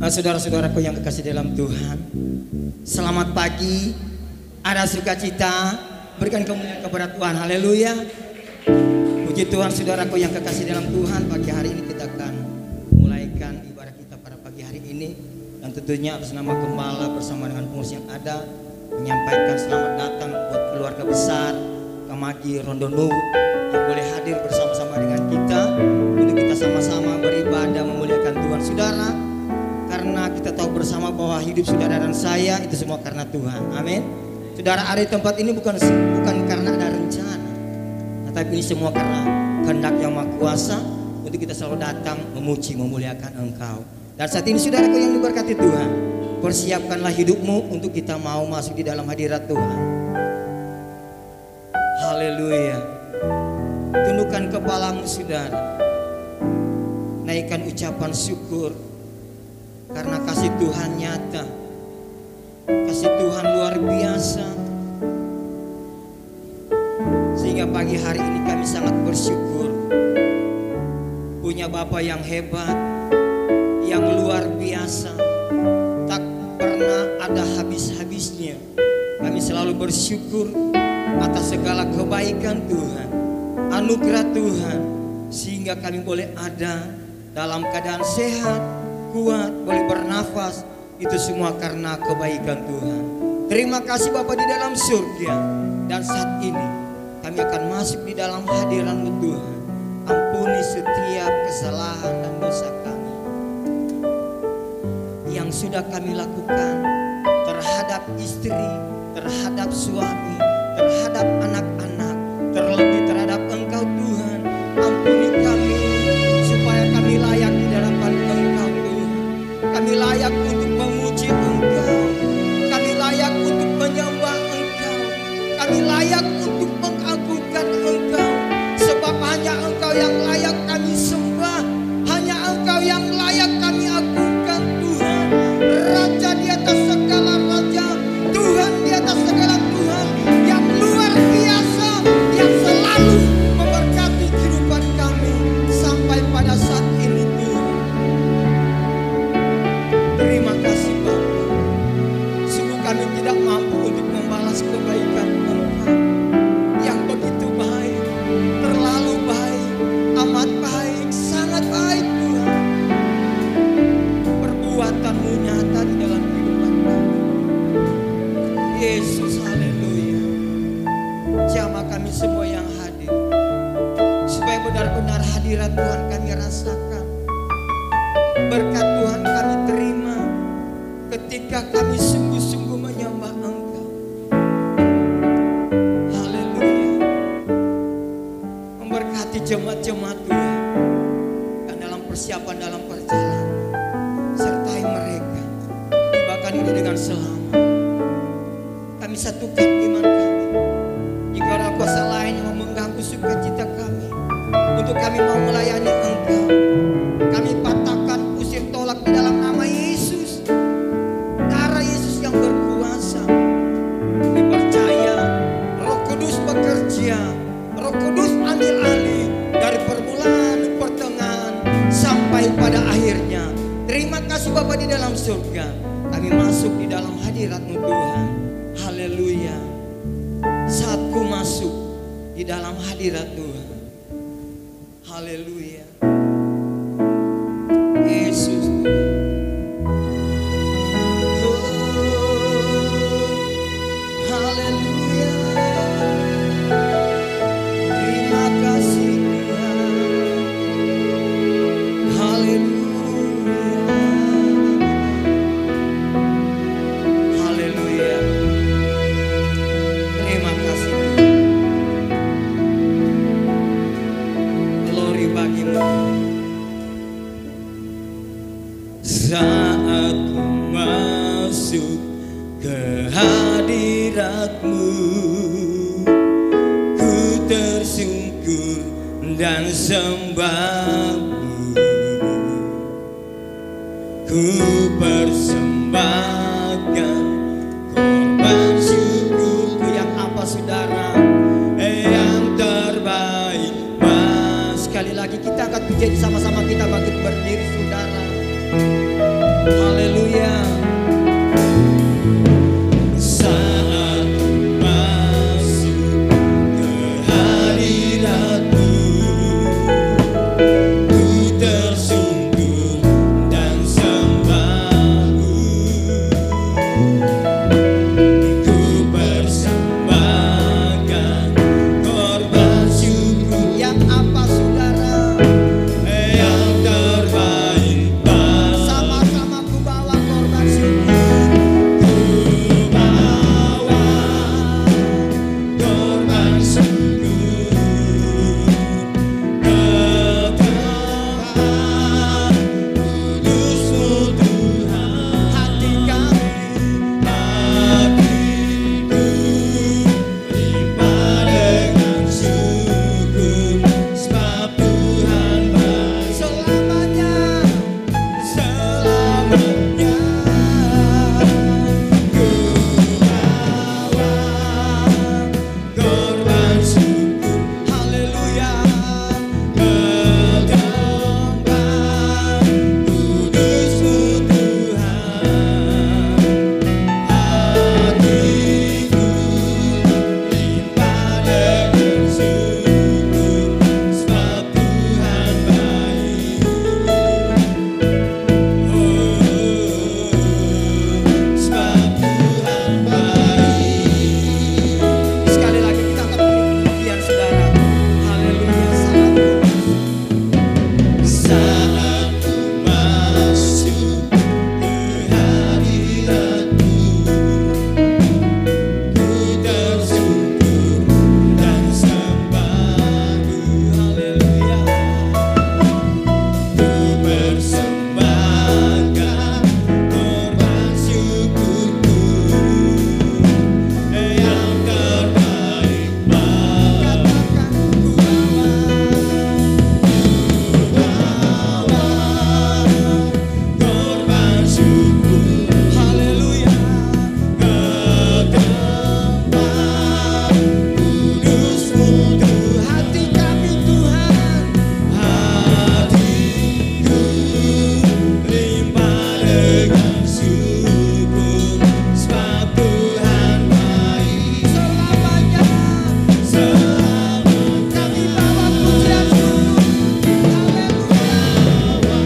Saudara-saudaraku yang kekasih dalam Tuhan, selamat pagi. Ada sukacita, berikan kemuliaan kepada Tuhan. Haleluya. Puji Tuhan, saudaraku yang kekasih dalam Tuhan. Pagi hari ini kita akan memulaikan ibadah kita pada pagi hari ini, dan tentunya atas nama Gembala bersama dengan pengurus yang ada menyampaikan selamat datang buat keluarga besar Kamagi Rondono yang boleh hadir bersama-sama dengan kita untuk kita sama-sama beribadah memuliakan Tuhan. Saudara, karena kita tahu bersama bahwa hidup saudara dan saya itu semua karena Tuhan. Amin. Saudara, ada di tempat ini bukan karena ada rencana, tetapi ini semua karena kehendak yang Maha Kuasa untuk kita selalu datang memuji memuliakan Engkau. Dan saat ini saudaraku yang diberkati Tuhan, persiapkanlah hidupmu untuk kita mau masuk di dalam hadirat Tuhan. Haleluya. Tundukkan kepalamu saudara, naikkan ucapan syukur karena kasih Tuhan nyata, kasih Tuhan luar biasa. Sehingga pagi hari ini kami sangat bersyukur punya Bapa yang hebat, yang luar biasa, tak pernah ada habis-habisnya. Kami selalu bersyukur atas segala kebaikan Tuhan, anugerah Tuhan, sehingga kami boleh ada dalam keadaan sehat, kuat, boleh bernafas. Itu semua karena kebaikan Tuhan. Terima kasih Bapa di dalam surga. Dan saat ini kami akan masuk di dalam hadirat-Mu Tuhan. Ampuni setiap kesalahan dan dosa kami yang sudah kami lakukan terhadap istri, terhadap suami, terhadap anak-anak, terlebih terhadap Engkau Tuhan. Ampuni kami supaya kami layak di hadapan Engkau Tuhan. Kami layak untuk memuji Engkau, kami layak untuk menyembah Engkau, kami layak untuk mengagungkan Engkau. Sebab hanya Engkau yang layak kami sembah, hanya Engkau yang layak kami agungkan Tuhan. Raja di atas segala raja, Tuhan di atas segala Tuhan, yang luar biasa, yang selalu memberkati kehidupan kami sampai pada saat ini Tuhan. Terima kasih Bapa. Sungguh kami tidak mampu untuk membalas kebaikan Engkau yang begitu baik, terlalu baik, amat baik, sangat baik Tuhan. Perbuatan-Mu nyata di dalam kehidupan kami. Yesus, haleluya. Jamah kami semua yang hadir, supaya benar-benar hadirat Tuhan kami rasakan. Berkat Tuhan kami terima ketika kami sungguh-sungguh menyembah Engkau. Haleluya. Memberkati jemaat-jemaat Tuhan dan dalam persiapan dalam perjalanan, sertai mereka, tibakan ini dengan selamat. Kami satukan iman kami. Jika ada kuasa lain yang mengganggu sukacita kami, untuk kami mau melayani Engkau, kami patahkan, usir, tolak di dalam nama Yesus. Darah Yesus yang berkuasa. Kami percaya Roh Kudus bekerja, Roh Kudus ambil alih dari permulaan, pertengahan sampai pada akhirnya. Terima kasih Bapa di dalam surga. Kami masuk di dalam hadirat-Mu Tuhan. Haleluya. Saat ku masuk di dalam hadirat Tuhan. Haleluya. Yesus Tuhan. Haleluya. Terima kasih Tuhan. Haleluya. Haleluya. Terima kasih Tuhan. Glory bagi-Mu. Saat ku masuk ke hadirat-Mu, ku tersungkur dan sembah-Mu. Ku persembahkan korban syukurku yang apa saudara? Yang terbaik. Sekali lagi kita angkat pujian sama-sama, kita bangkit berdiri saudara. Haleluya. dengan syukur sebab Tuhan baik selamanya. selamanya. Kami bawa pujian syukur. Haleluya.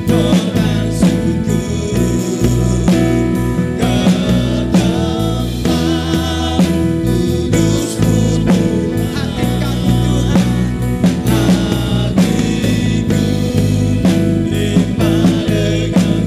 Korban syukur ke tempat kudus-Mu Tuhan. Hati kami Tuhan, Hatiku limpah dengan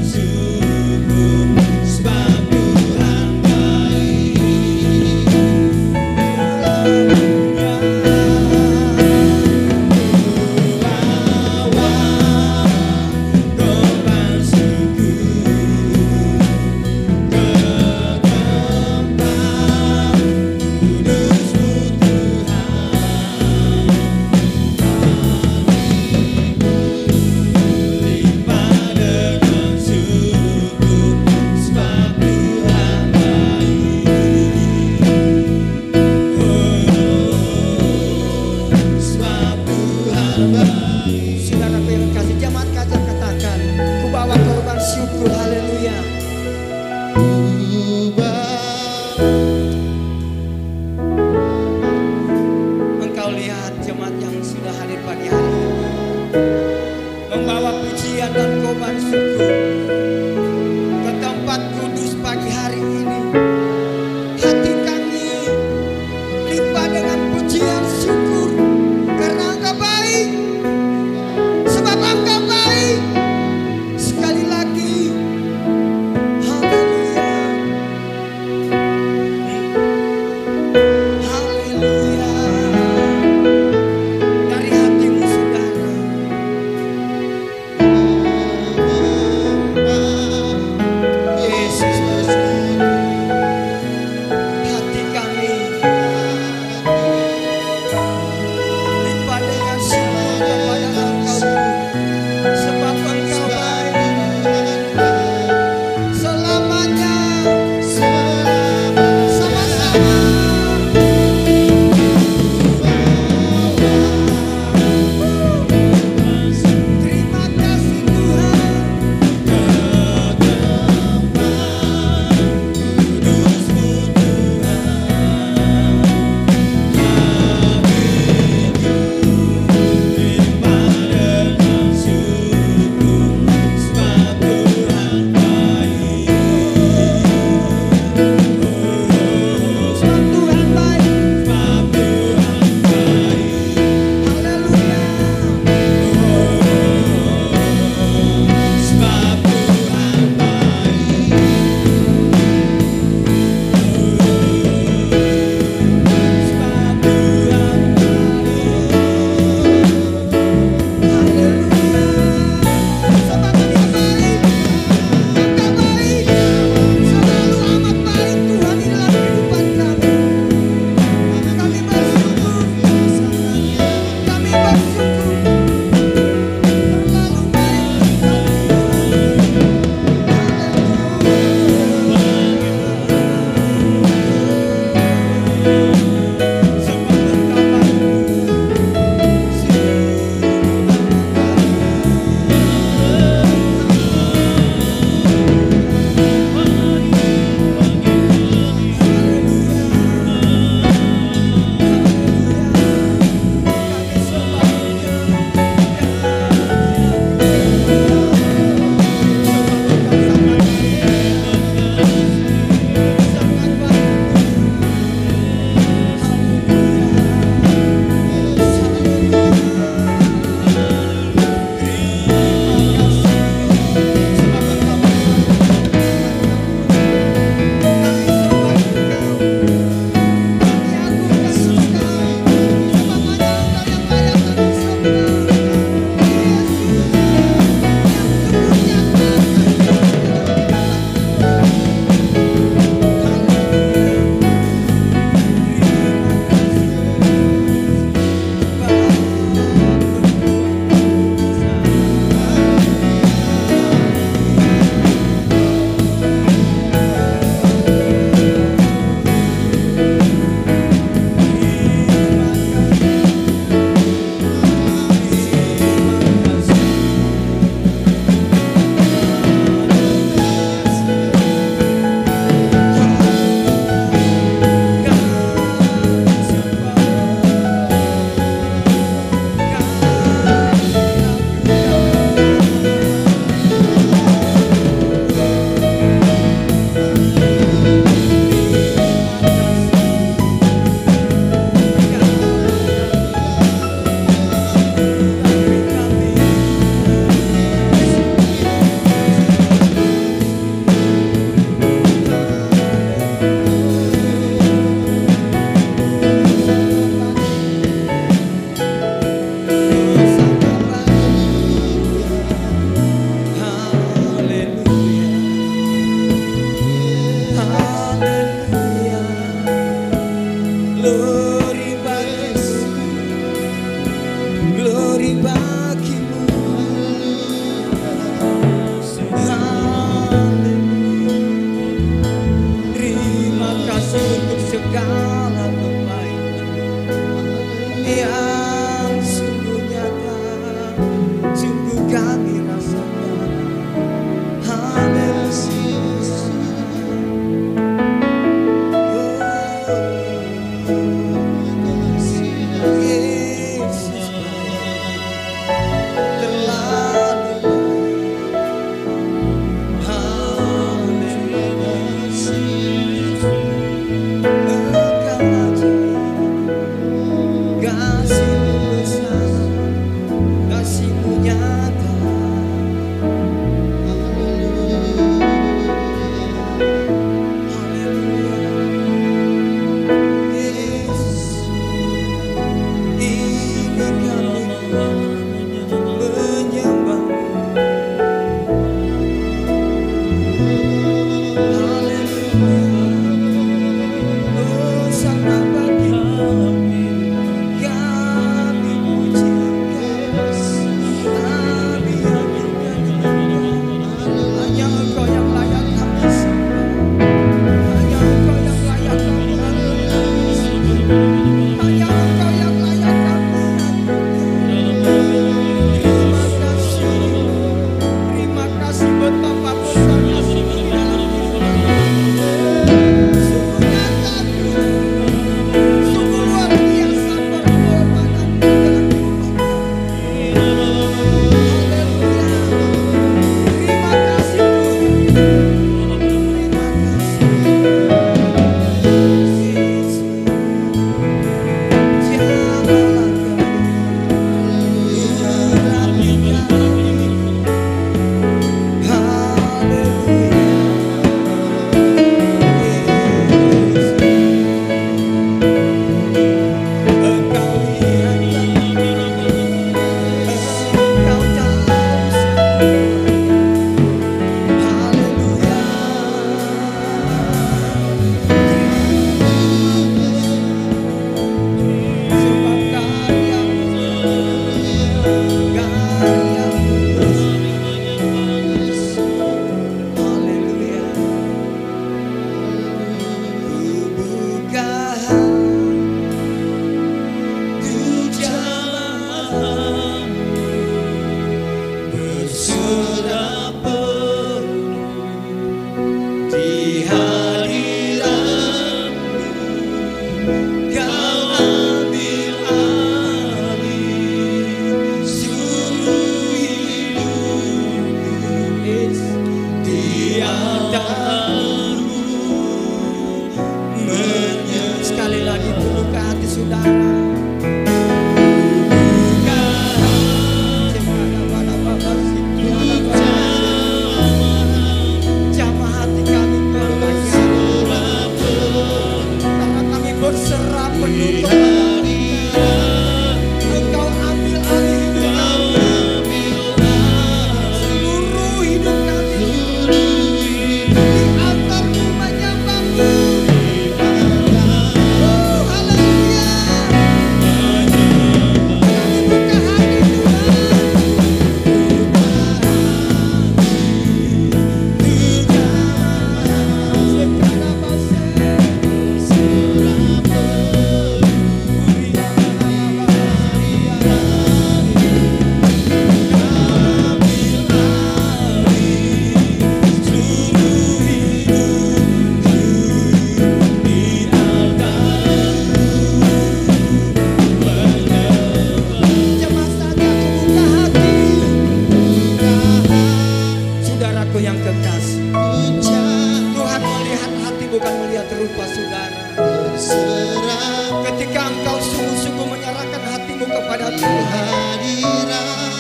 bukan melihat rupa saudara. berserah Ketika engkau sungguh-sungguh menyerahkan hatimu kepada Tuhan, hadirat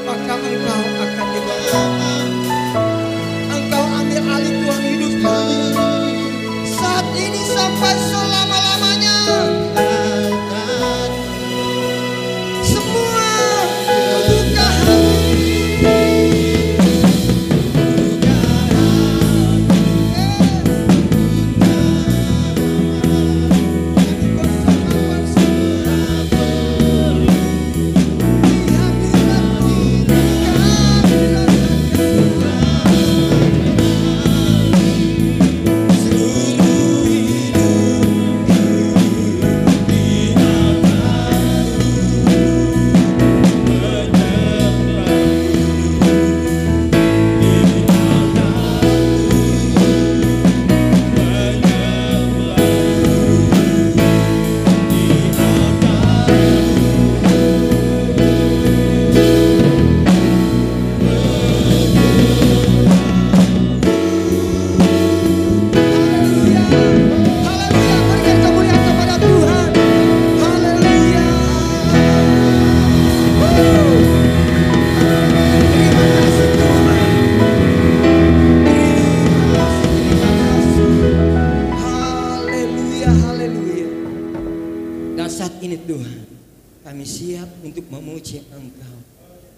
maka engkau akan dibawa. Engkau ambil alih Tuhan hidupmu saat ini sampai selama-lamanya. Semua membuka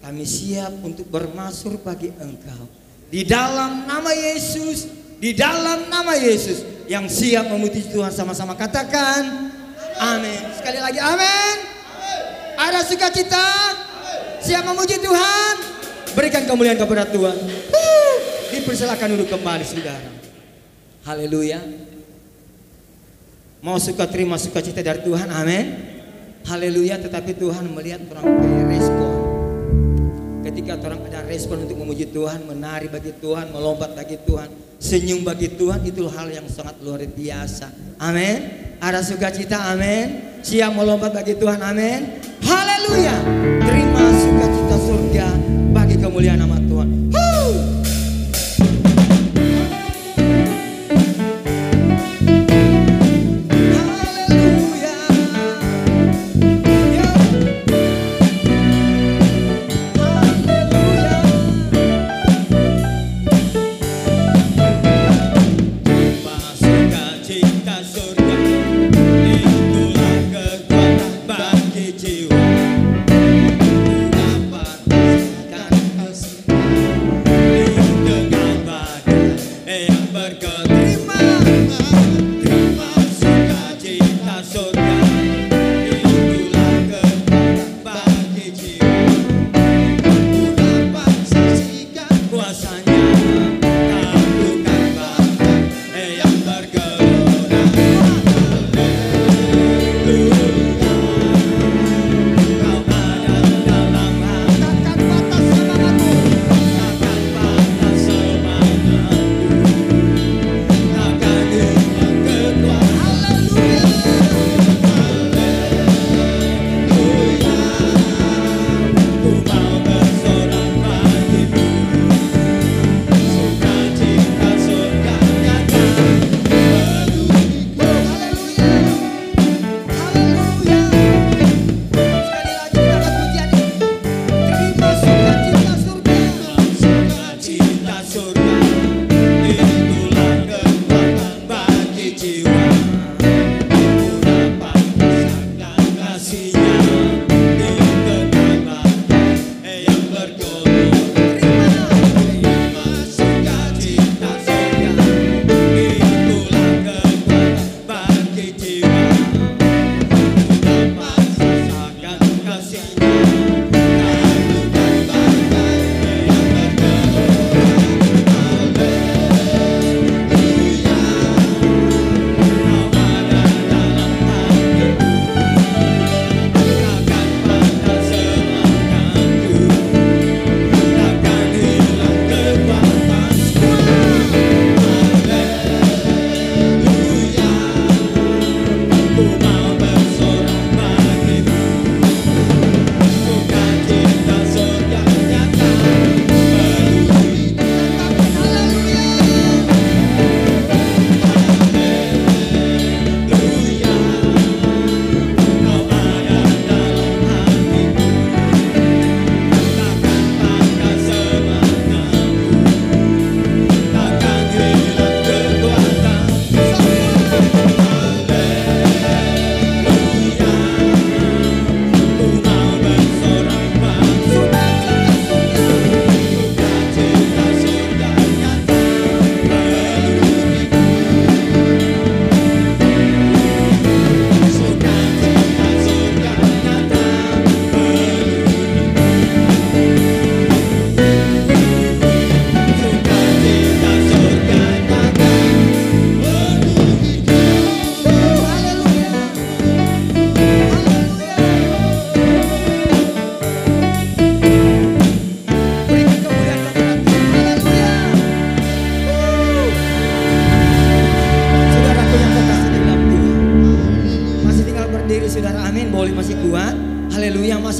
kami siap untuk bermasuk bagi Engkau. Di dalam nama Yesus, di dalam nama Yesus yang siap memuji Tuhan, sama-sama katakan amin. Sekali lagi amin. Ada sukacita, siap memuji Tuhan, berikan kemuliaan kepada Tuhan. Dipersilakan duduk kembali saudara. Haleluya. Mau suka terima sukacita dari Tuhan, amin. Haleluya. Tetapi Tuhan melihat orang punya respon. Ketika orang ada respon untuk memuji Tuhan, menari bagi Tuhan, melompat bagi Tuhan, senyum bagi Tuhan, itu hal yang sangat luar biasa. Amin. Ada sukacita, amin. Siap melompat bagi Tuhan, amin. Haleluya. Terima sukacita surga bagi kemuliaan nama Tuhan. jiwa dapat rasakan kasih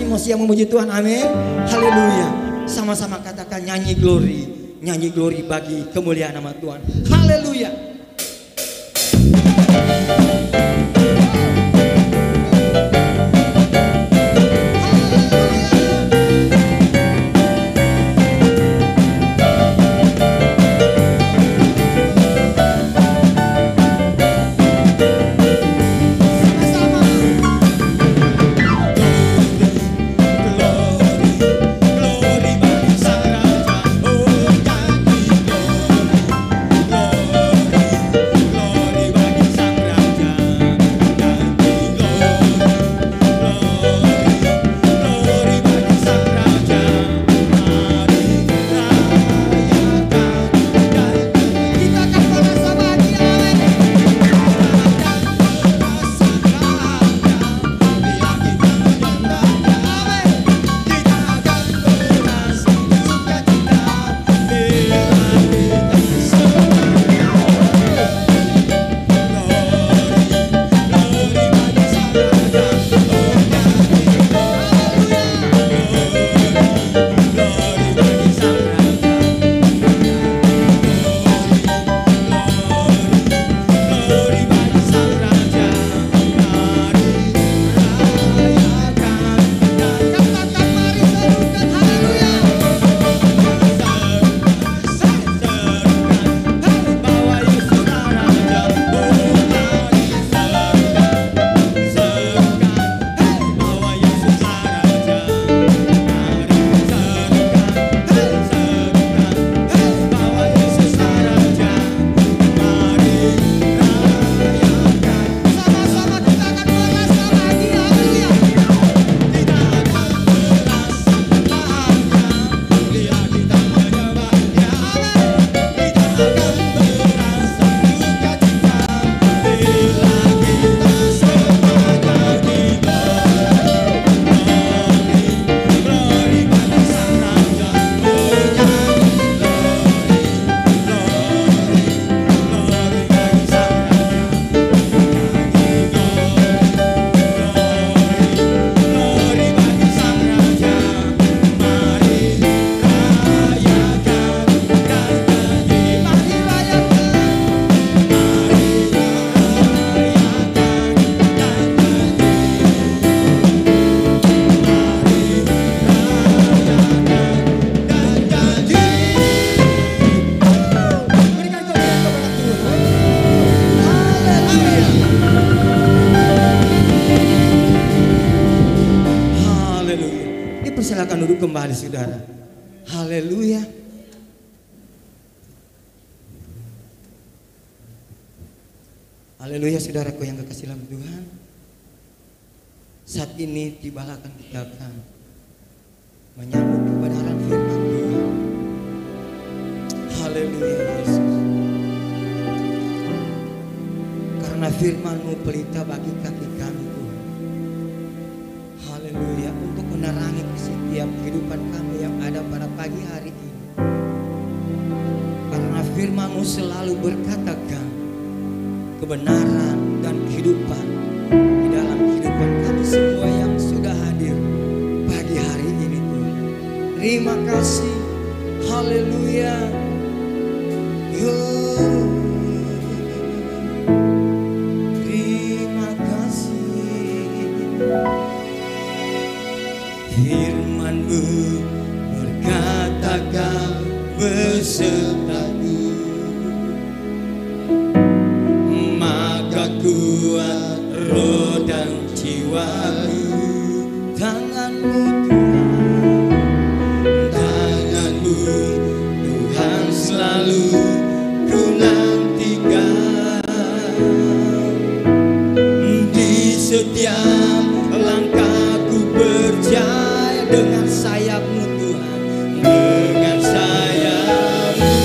mau siap memuji Tuhan, amin. Haleluya. Sama-sama katakan nyanyi glory bagi kemuliaan nama Tuhan. Haleluya. Silakan duduk kembali saudara. Haleluya. Haleluya saudaraku yang kekasih dalam Tuhan. Saat ini tibalah akan kita akan menyambut kebenaran firman Tuhan. Haleluya Yesus. Karena firman-Mu pelita bagi kaki kami Tuhan. Haleluya, untuk menerangi setiap kehidupan kami yang ada pada pagi hari ini. Karena firman-Mu selalu berkatakan kebenaran dan kehidupan di dalam kehidupan kami semua yang sudah hadir pagi hari ini Tuhan. Terima kasih. Haleluya. Terima kasih. Firman-Mu berkatakan besertaku, maka kuat roh dan jiwaku. Tangan-Mu Tuhan, tangan-Mu Tuhan selalu ku nantikan. Di setiap langkahku percaya dengan sayap-Mu Tuhan, dengan sayap-Mu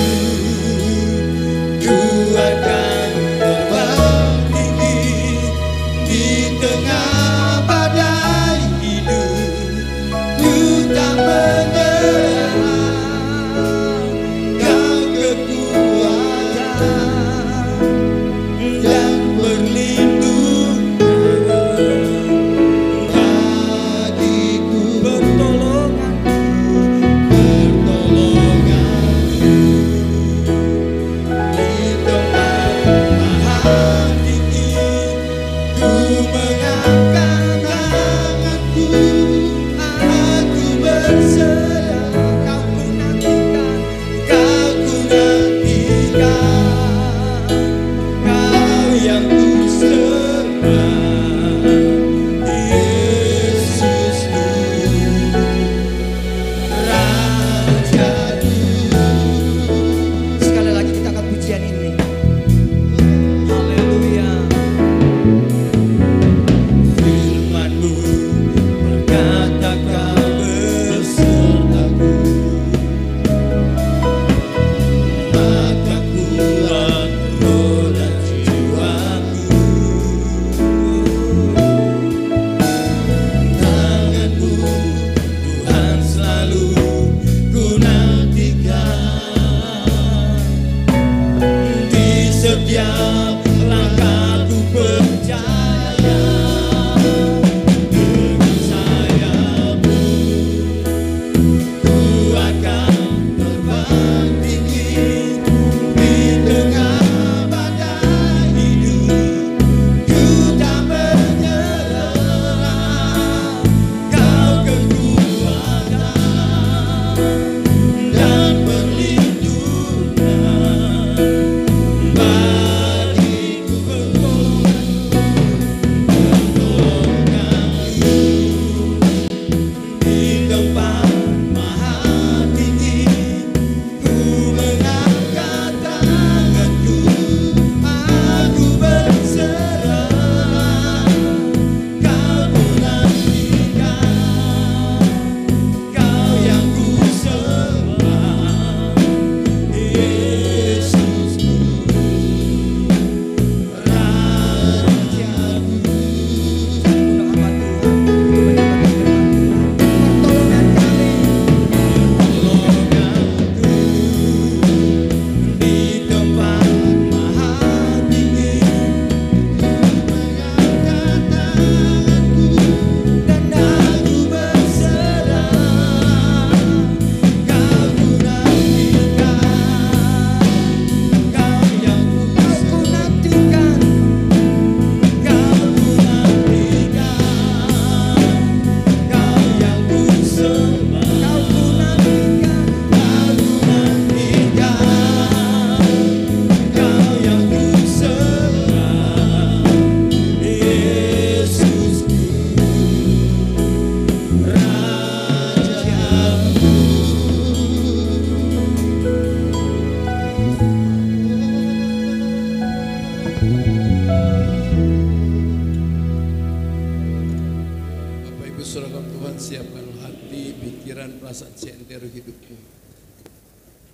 saat seantero hidupmu.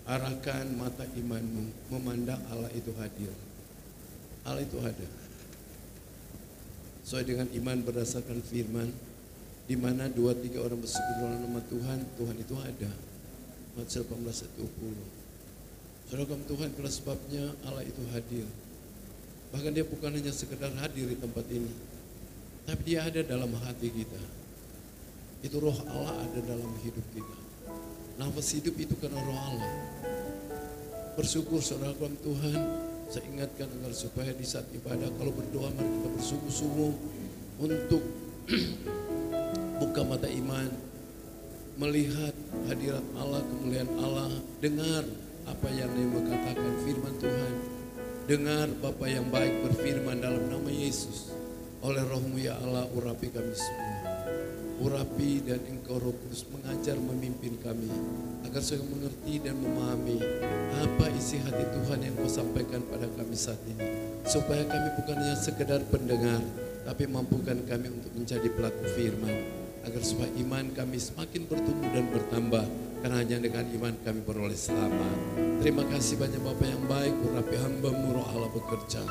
Arahkan mata imanmu memandang Allah itu hadir. Allah itu ada. Sesuai dengan iman berdasarkan firman, di mana 2-3 orang bersekutu dalam nama Tuhan, Tuhan itu ada. Matius 18:20. Saudara Tuhan, itulah sebabnya Allah itu hadir. Bahkan dia bukan hanya sekedar hadir di tempat ini, tapi dia ada dalam hati kita. Itu roh Allah ada dalam hidup kita. Nafas hidup itu karena roh Allah. Bersyukur saudara Tuhan, saya ingatkan agar supaya di saat ibadah kalau berdoa mari kita bersungguh-sungguh untuk buka mata iman, melihat hadirat Allah, kemuliaan Allah, dengar apa yang dia berkatakan firman Tuhan, dengar Bapa yang baik berfirman dalam nama Yesus. Oleh rohmu ya Allah, urapi kami semua, urapi dan Engkau Roh Kudus mengajar memimpin kami, agar saya mengerti dan memahami apa isi hati Tuhan yang Kau sampaikan pada kami saat ini, supaya kami bukan hanya sekedar pendengar, tapi mampukan kami untuk menjadi pelaku firman, agar supaya iman kami semakin bertumbuh dan bertambah, karena hanya dengan iman kami beroleh selamat. Terima kasih banyak Bapa yang baik, urapi hamba-Mu, Roh Allah bekerja,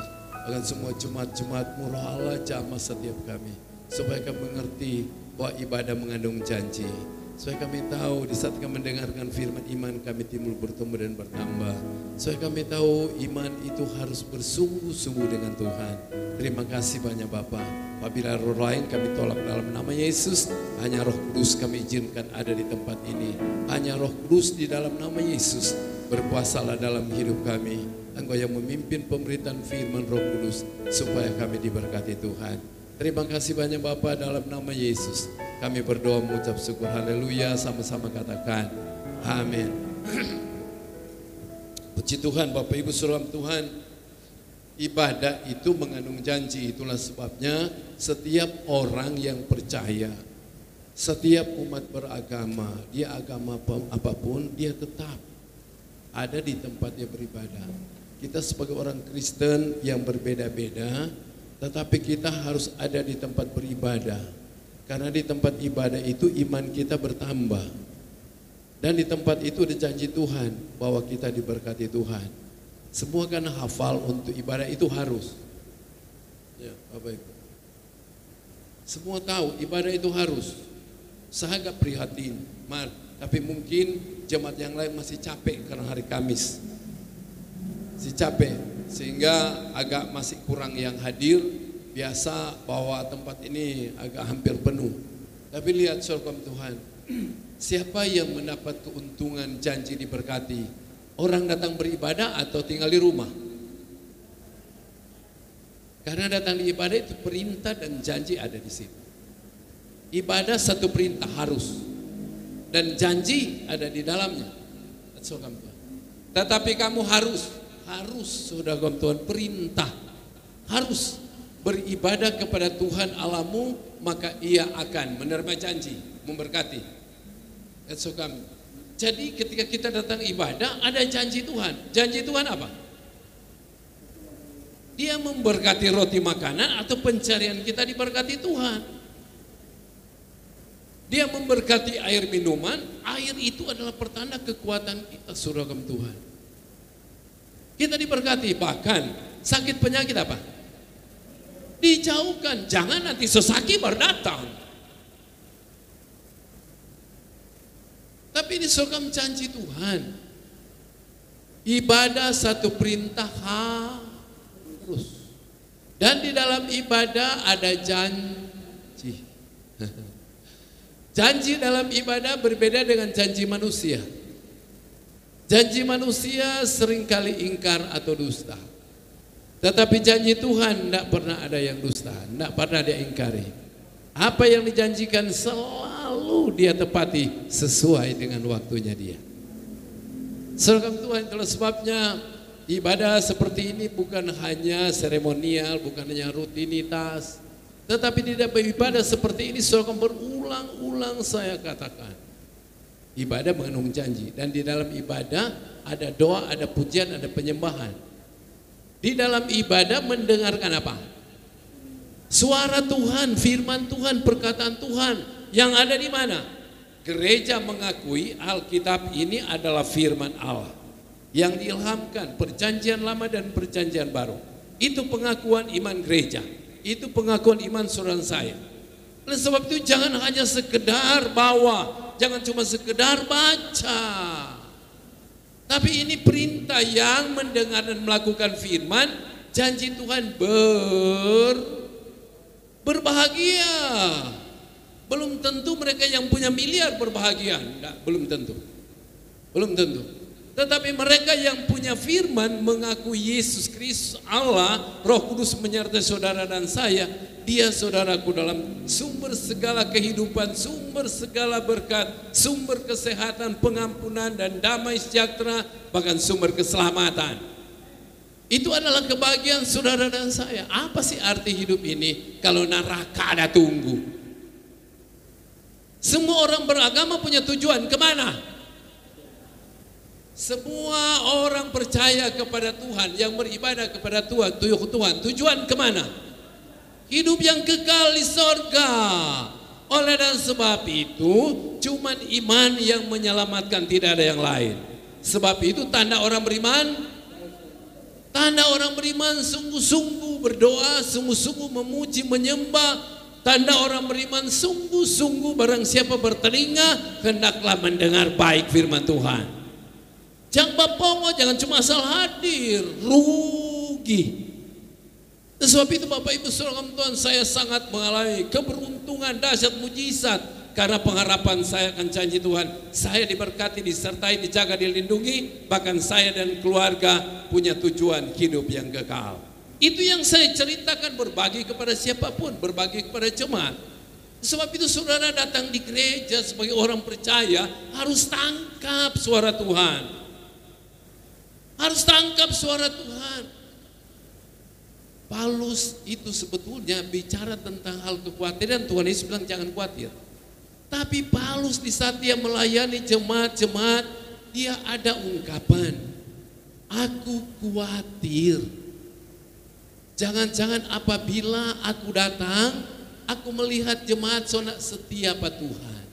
agar semua jemaat-jemaat-Mu, Roh Allah jamah setiap kami, supaya kami mengerti bahwa ibadah mengandung janji, supaya kami tahu di saat kami mendengarkan firman iman kami timbul bertumbuh dan bertambah, supaya kami tahu iman itu harus bersungguh-sungguh dengan Tuhan. Terima kasih banyak Bapa. Apabila roh lain kami tolak dalam nama Yesus, hanya Roh Kudus kami izinkan ada di tempat ini. Hanya Roh Kudus di dalam nama Yesus berkuasalah dalam hidup kami. Engkau yang memimpin pemberitaan firman Roh Kudus supaya kami diberkati Tuhan. Terima kasih banyak Bapa, dalam nama Yesus kami berdoa mengucap syukur. Haleluya, sama-sama katakan amin. Puji Tuhan. Bapak Ibu saudara Tuhan, ibadah itu mengandung janji. Itulah sebabnya setiap orang yang percaya, setiap umat beragama, dia agama apapun, dia tetap ada di tempat dia beribadah. Kita sebagai orang Kristen yang berbeda-beda, tetapi kita harus ada di tempat beribadah. Karena di tempat ibadah itu iman kita bertambah. Dan di tempat itu ada janji Tuhan bahwa kita diberkati Tuhan. Semua kan hafal untuk ibadah itu harus. Ya, Bapak Ibu. Semua tahu ibadah itu harus. Saya agak prihatin, tapi mungkin jemaat yang lain masih capek karena hari Kamis. Si capek, sehingga agak masih kurang yang hadir. Biasa bahwa tempat ini agak hampir penuh. Tapi lihat saudara Tuhan, siapa yang mendapat keuntungan janji diberkati? Orang datang beribadah atau tinggal di rumah? Karena datang di ibadah itu perintah dan janji ada di situ. Ibadah satu perintah harus, dan janji ada di dalamnya. Tetapi kamu harus saudara Tuhan, perintah harus beribadah kepada Tuhan Allahmu, maka Ia akan menerima janji, memberkati. Jadi ketika kita datang ibadah ada janji Tuhan. Janji Tuhan apa? Dia memberkati roti makanan atau pencarian kita diberkati Tuhan. Dia memberkati air minuman. Air itu adalah pertanda kekuatan kita saudara Tuhan. Kita diberkati, bahkan sakit penyakit apa? Dijauhkan, jangan nanti sesaki berdatang. Tapi ini soal janji Tuhan. Ibadah satu perintah harus. Dan di dalam ibadah ada janji. Janji dalam ibadah berbeda dengan janji manusia. Janji manusia seringkali ingkar atau dusta. Tetapi janji Tuhan tidak pernah ada yang dusta, tidak pernah dia ingkari. Apa yang dijanjikan selalu dia tepati sesuai dengan waktunya dia. Saudara Tuhan, itulah sebabnya ibadah seperti ini bukan hanya seremonial, bukan hanya rutinitas, tetapi tidak beribadah seperti ini saudara, berulang-ulang saya katakan. Ibadah mengandung janji, dan di dalam ibadah ada doa, ada pujian, ada penyembahan. Di dalam ibadah mendengarkan apa? Suara Tuhan, firman Tuhan, perkataan Tuhan yang ada di mana? gereja mengakui Alkitab ini adalah firman Allah yang diilhamkan perjanjian lama dan perjanjian baru. Itu pengakuan iman gereja. Itu pengakuan iman saudara saya. Oleh sebab itu jangan hanya sekedar bawa, jangan cuma sekedar baca. Tapi ini perintah yang mendengar dan melakukan firman, janji Tuhan berbahagia. Belum tentu mereka yang punya miliar berbahagia, enggak, belum tentu. Belum tentu. Tetapi mereka yang punya firman mengaku Yesus Kristus Allah, Roh Kudus menyertai saudara dan saya. Dia saudaraku dalam sumber segala kehidupan, sumber segala berkat, sumber kesehatan, pengampunan dan damai sejahtera, bahkan sumber keselamatan. Itu adalah kebahagiaan saudara dan saya. Apa sih arti hidup ini kalau neraka ada tunggu? Semua orang beragama punya tujuan kemana? Semua orang percaya kepada Tuhan, yang beribadah kepada Tuhan, tujuan kemana? Hidup yang kekal di sorga. Oleh dan sebab itu, cuman iman yang menyelamatkan, tidak ada yang lain. Sebab itu tanda orang beriman, sungguh-sungguh berdoa, sungguh-sungguh memuji, menyembah. Tanda orang beriman sungguh-sungguh barang siapa bertelinga, hendaklah mendengar baik firman Tuhan. Jangan bapongo, jangan cuma asal hadir, rugi. Sebab itu Bapak Ibu Saudara Tuhan, saya sangat mengalami keberuntungan dahsyat mujizat karena pengharapan saya akan janji Tuhan. Saya diberkati, disertai, dijaga, dilindungi, bahkan saya dan keluarga punya tujuan hidup yang kekal. Itu yang saya ceritakan, berbagi kepada siapapun, berbagi kepada jemaat. Sebab itu saudara datang di gereja sebagai orang percaya harus tangkap suara Tuhan. Harus tangkap suara Tuhan. Paulus itu sebetulnya bicara tentang hal kekhawatiran. Tuhan Yesus bilang jangan khawatir. Tapi Paulus di saat dia melayani jemaat-jemaat, dia ada ungkapan, aku khawatir. Jangan-jangan apabila aku datang, aku melihat jemaat sonak setia pada Tuhan.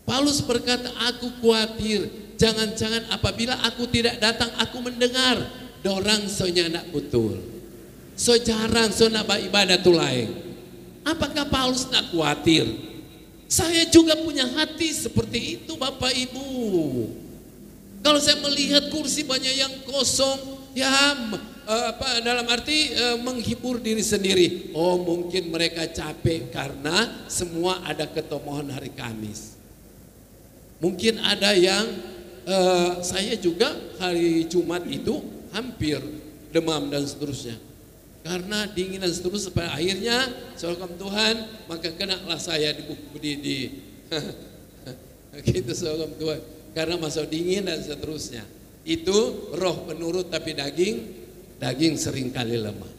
Paulus berkata, aku khawatir. Jangan-jangan apabila aku tidak datang, aku mendengar dorang sonya nak betul, so jarang so nak beribadah tu lain. Apakah Paulus nak khawatir? Saya juga punya hati seperti itu Bapak Ibu. Kalau saya melihat kursi banyak yang kosong, ya dalam arti menghibur diri sendiri. Oh mungkin mereka capek karena semua ada ketemuan hari Kamis. Mungkin ada yang saya juga hari Jumat itu hampir demam dan seterusnya karena dingin dan seterusnya. Sampai akhirnya saudara Tuhan, maka kenalah saya di gitu saudara Tuhan, karena masuk dingin dan seterusnya. Itu roh penurut tapi daging seringkali lemah.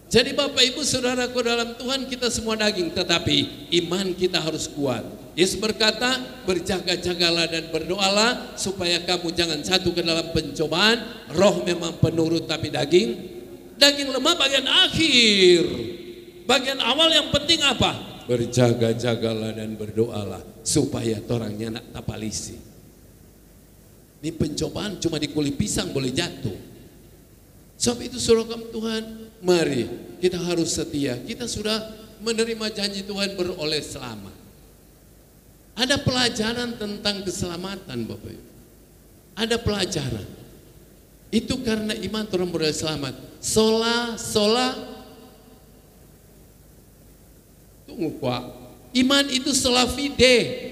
Jadi Bapak Ibu Saudaraku dalam Tuhan, kita semua daging, tetapi iman kita harus kuat. Yesus berkata, berjaga-jagalah dan berdoalah supaya kamu jangan jatuh ke dalam pencobaan. Roh memang penurut tapi daging lemah bagian akhir. Bagian awal yang penting apa? Berjaga-jagalah dan berdoalah supaya torangnya nak tapalisi. Ini pencobaan cuma di kulit pisang boleh jatuh. Sebab itu saudara Tuhan, mari kita harus setia. Kita sudah menerima janji Tuhan beroleh selamat. Ada pelajaran tentang keselamatan Bapak Ibu. Ada pelajaran. Itu karena iman orang beroleh selamat. Sola. Tunggu Pak. Iman itu sola fide.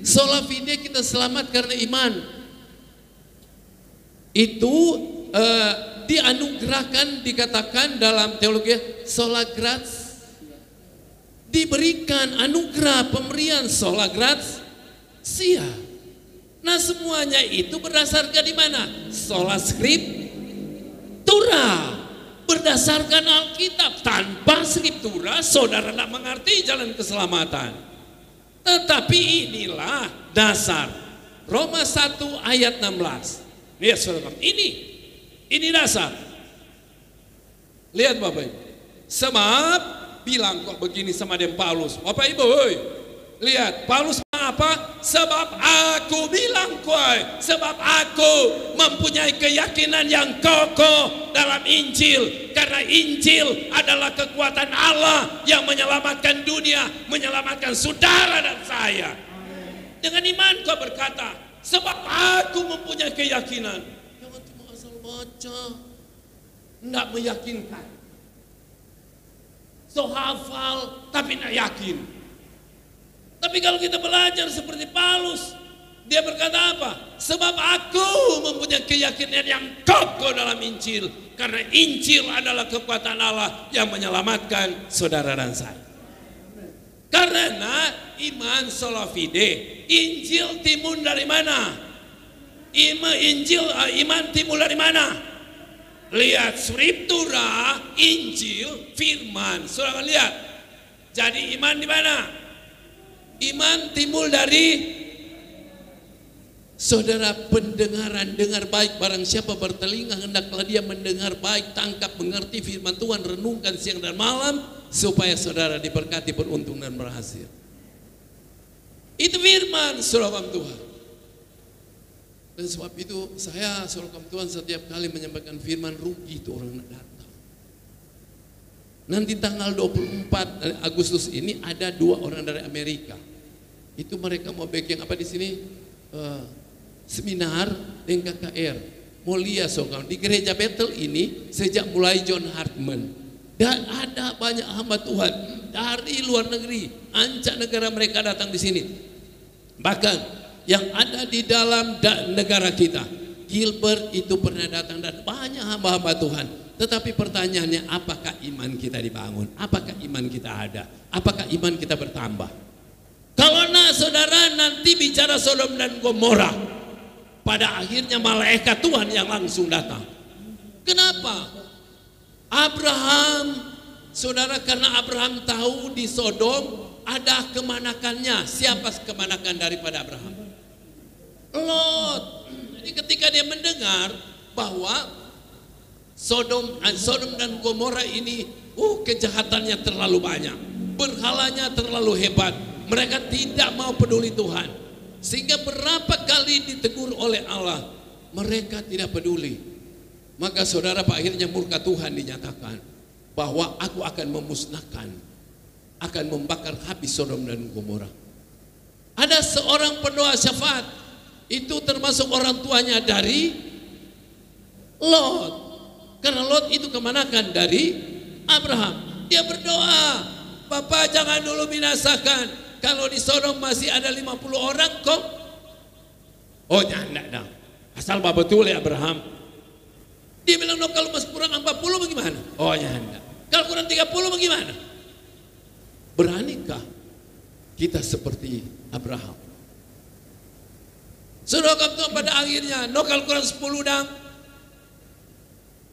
Sola fide kita selamat karena iman. Itu dianugerahkan, dikatakan dalam teologi sola gratia, diberikan anugerah pemberian sola gratia. Nah semuanya itu berdasarkan di mana? Sola scriptura, berdasarkan Alkitab. Tanpa scriptura saudara tidak mengerti jalan keselamatan. Tetapi inilah dasar Roma 1 ayat 16. Lihat saudara, ini dasar. Lihat Bapak Ibu. Sebab bilang kok begini sama dem Paulus? Bapak Ibu, hoi, lihat Paulus apa? Sebab aku bilang koi, sebab aku mempunyai keyakinan yang kokoh dalam Injil. Karena Injil adalah kekuatan Allah yang menyelamatkan dunia, menyelamatkan saudara dan saya. Dengan iman kau berkata, sebab aku mempunyai keyakinan. Jangan cuma asal baca, tidak meyakinkan. So hafal tapi tidak yakin. Tapi kalau kita belajar seperti Paulus, dia berkata apa? Sebab aku mempunyai keyakinan yang kokoh dalam Injil. Karena Injil adalah kekuatan Allah yang menyelamatkan saudara dan saya. Karena iman sola fide, Injil timbul dari mana? Iman timbul dari mana? Lihat Scriptura, Injil, Firman. Saudara lihat. Jadi iman di mana? Iman timbul dari saudara pendengaran. Dengar baik, barang siapa bertelinga hendaklah dia mendengar baik, tangkap mengerti firman Tuhan, renungkan siang dan malam supaya saudara diberkati, beruntung dan berhasil. Itu firman saudara Tuhan. Dan sebab itu saya saudara Tuhan setiap kali menyampaikan firman, rugi itu orang datang. Nanti tanggal 24 Agustus ini ada 2 orang dari Amerika. Itu mereka mau bikin apa di sini? Seminar dengan KKR. Mau lihat soalnya di gereja Bethel ini sejak mulai John Hartman. Dan ada banyak hamba Tuhan dari luar negeri, mancanegara mereka datang di sini. Bahkan yang ada di dalam negara kita, Gilbert itu pernah datang dan banyak hamba-hamba Tuhan. Tetapi pertanyaannya, apakah iman kita dibangun? Apakah iman kita ada? Apakah iman kita bertambah? Kalau saudara nanti bicara Sodom dan Gomora, pada akhirnya malaikat Tuhan yang langsung datang. Kenapa? Abraham, saudara, karena Abraham tahu di Sodom ada kemanakannya. Siapa kemanakan daripada Abraham? Lot. Jadi ketika dia mendengar bahwa Sodom dan Gomora ini kejahatannya terlalu banyak, berhalanya terlalu hebat, mereka tidak mau peduli Tuhan. Sehingga berapa kali ditegur oleh Allah, mereka tidak peduli. Maka saudara, akhirnya murka Tuhan dinyatakan bahwa aku akan memusnahkan, akan membakar habis Sodom dan Gomora. Ada seorang pendoa syafaat, itu termasuk orang tuanya dari Lot. Karena Lot itu kemanakan dari Abraham. Dia berdoa, Bapak jangan dulu binasakan. Kalau di Sodom masih ada 50 orang kok. Oh enggak dah. Asal Bapak betul ya Abraham. Dia bilang, no, kalau masih kurang 40 bagaimana? Oh ya enggak. Kalau kurang 30 bagaimana? Beranikah kita seperti Abraham? Saudara Tuhan pada akhirnya, no, kalau kurang 10 dang.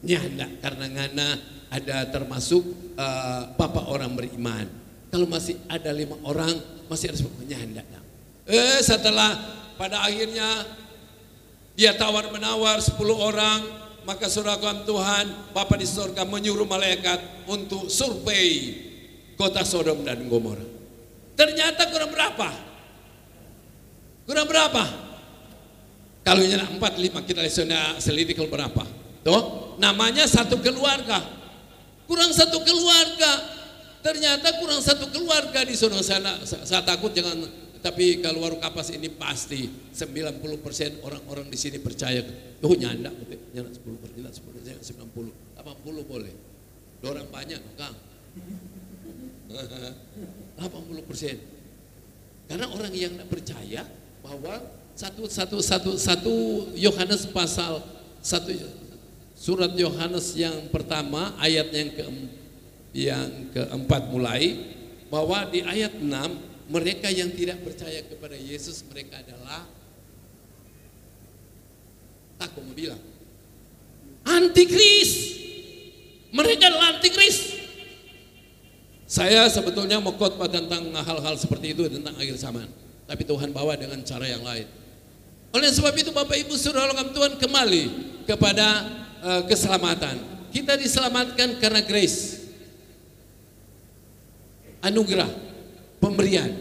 Ya enggak, karena ngana ada termasuk bapak orang beriman. Kalau masih ada 5 orang, masih ada sebagainya enggak. Setelah pada akhirnya dia tawar-menawar 10 orang, maka saudara Tuhan, Bapa di surga menyuruh malaikat untuk survei kota Sodom dan Gomora. Ternyata kurang berapa? Kurang berapa? Kalau ini 4, 5 kita selidiki berapa? Tuh, namanya satu keluarga. Kurang satu keluarga. Ternyata kurang satu keluarga di sana. Saya takut jangan, tapi kalau warung kapas ini pasti 90% orang-orang di sini percaya. Oh nyanda 10%, 90, 80 boleh. Orang banyak, Kang. 80%. Karena orang yang tidak percaya bahwa satu Yohanes pasal 1, surat Yohanes yang pertama ayat yang keempat mulai, bahwa di ayat 6 mereka yang tidak percaya kepada Yesus, mereka adalah, aku mau bilang, antikris. Mereka adalah antikris. Saya sebetulnya mau khotbah tentang hal-hal seperti itu, tentang akhir zaman, tapi Tuhan bawa dengan cara yang lain. Oleh sebab itu Bapak Ibu Saudara Tuhan, kembali kepada keselamatan. Kita diselamatkan karena grace. Anugerah, pemberian,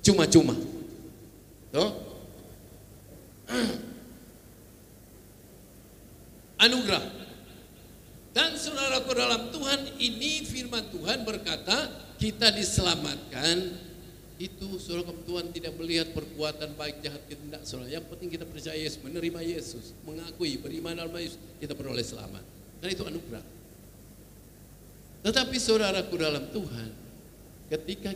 cuma-cuma. Tuh. Anugerah. Dan saudaraku dalam Tuhan, ini firman Tuhan berkata kita diselamatkan. Itu saudara, Tuhan tidak melihat perbuatan baik jahat kita, tidak saudara. Yang penting kita percaya Yesus, menerima Yesus, mengakui, beriman dalam Yesus, kita beroleh selamat. Dan itu anugerah. Tetapi saudaraku dalam Tuhan, ketika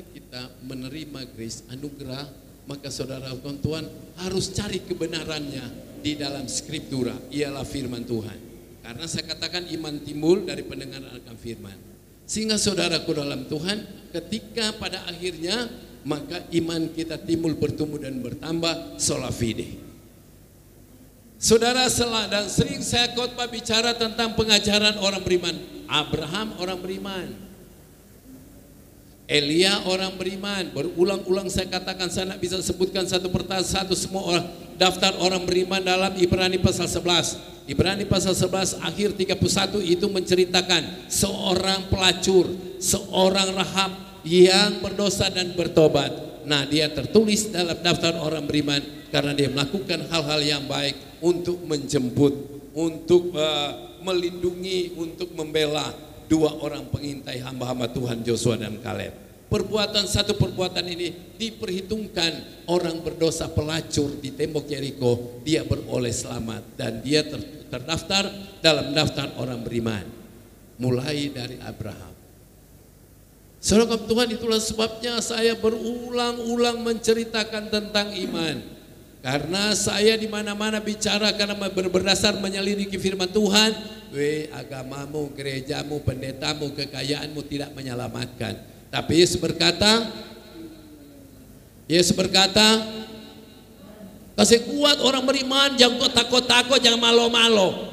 kita menerima grace, anugerah, maka saudara Tuhan harus cari kebenarannya di dalam skriptura, ialah firman Tuhan. Karena saya katakan iman timbul dari pendengaran akan firman. Sehingga saudaraku dalam Tuhan, ketika pada akhirnya maka iman kita timbul, bertumbuh dan bertambah, sola fide. Saudara, dan sering saya khotbah bicara tentang pengajaran orang beriman. Abraham orang beriman, Elia orang beriman. Berulang-ulang saya katakan, saya tidak bisa sebutkan satu persatu semua orang, daftar orang beriman dalam Ibrani pasal 11. Ibrani pasal 11 akhir 31 itu menceritakan seorang pelacur, seorang Rahab yang berdosa dan bertobat. Nah, dia tertulis dalam daftar orang beriman karena dia melakukan hal-hal yang baik untuk menjemput, untuk melindungi, untuk membela dua orang pengintai hamba-hamba Tuhan, Joshua dan Kaleb. Satu perbuatan ini diperhitungkan orang berdosa pelacur di tembok Yeriko, dia beroleh selamat dan dia terdaftar dalam daftar orang beriman. Mulai dari Abraham. Saudara Tuhan, itulah sebabnya saya berulang-ulang menceritakan tentang iman. Karena saya di mana-mana bicara karena berdasar menyelidiki firman Tuhan, agamamu, gerejamu, pendetamu, kekayaanmu tidak menyelamatkan. Tapi Yesus berkata, kasih kuat orang beriman, jangan kau takut-takut, jangan malo-malo.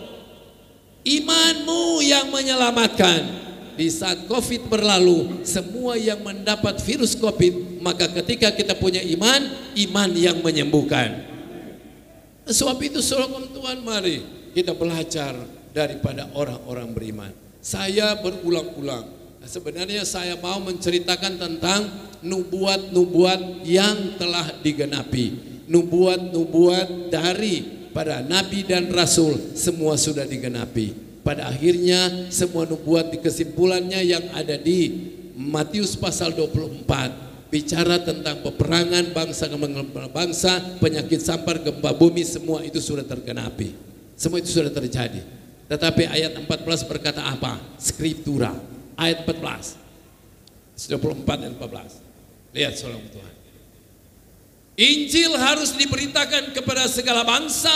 Imanmu yang menyelamatkan. Di saat COVID berlalu, semua yang mendapat virus COVID, maka ketika kita punya iman, iman yang menyembuhkan. Sebab itu saudara Tuhan, mari kita belajar daripada orang-orang beriman. Saya berulang-ulang. Sebenarnya saya mau menceritakan tentang nubuat-nubuat yang telah digenapi. Nubuat-nubuat dari para nabi dan rasul semua sudah digenapi. Pada akhirnya semua nubuat di kesimpulannya yang ada di Matius pasal 24 bicara tentang peperangan bangsa ke bangsa, penyakit sampar, gempa bumi, semua itu sudah tergenapi. Semua itu sudah terjadi. Tetapi ayat 14 berkata apa? Skriptura. Ayat 14, 24 dan 14. Lihat saudara Tuhan. Injil harus diberitakan kepada segala bangsa,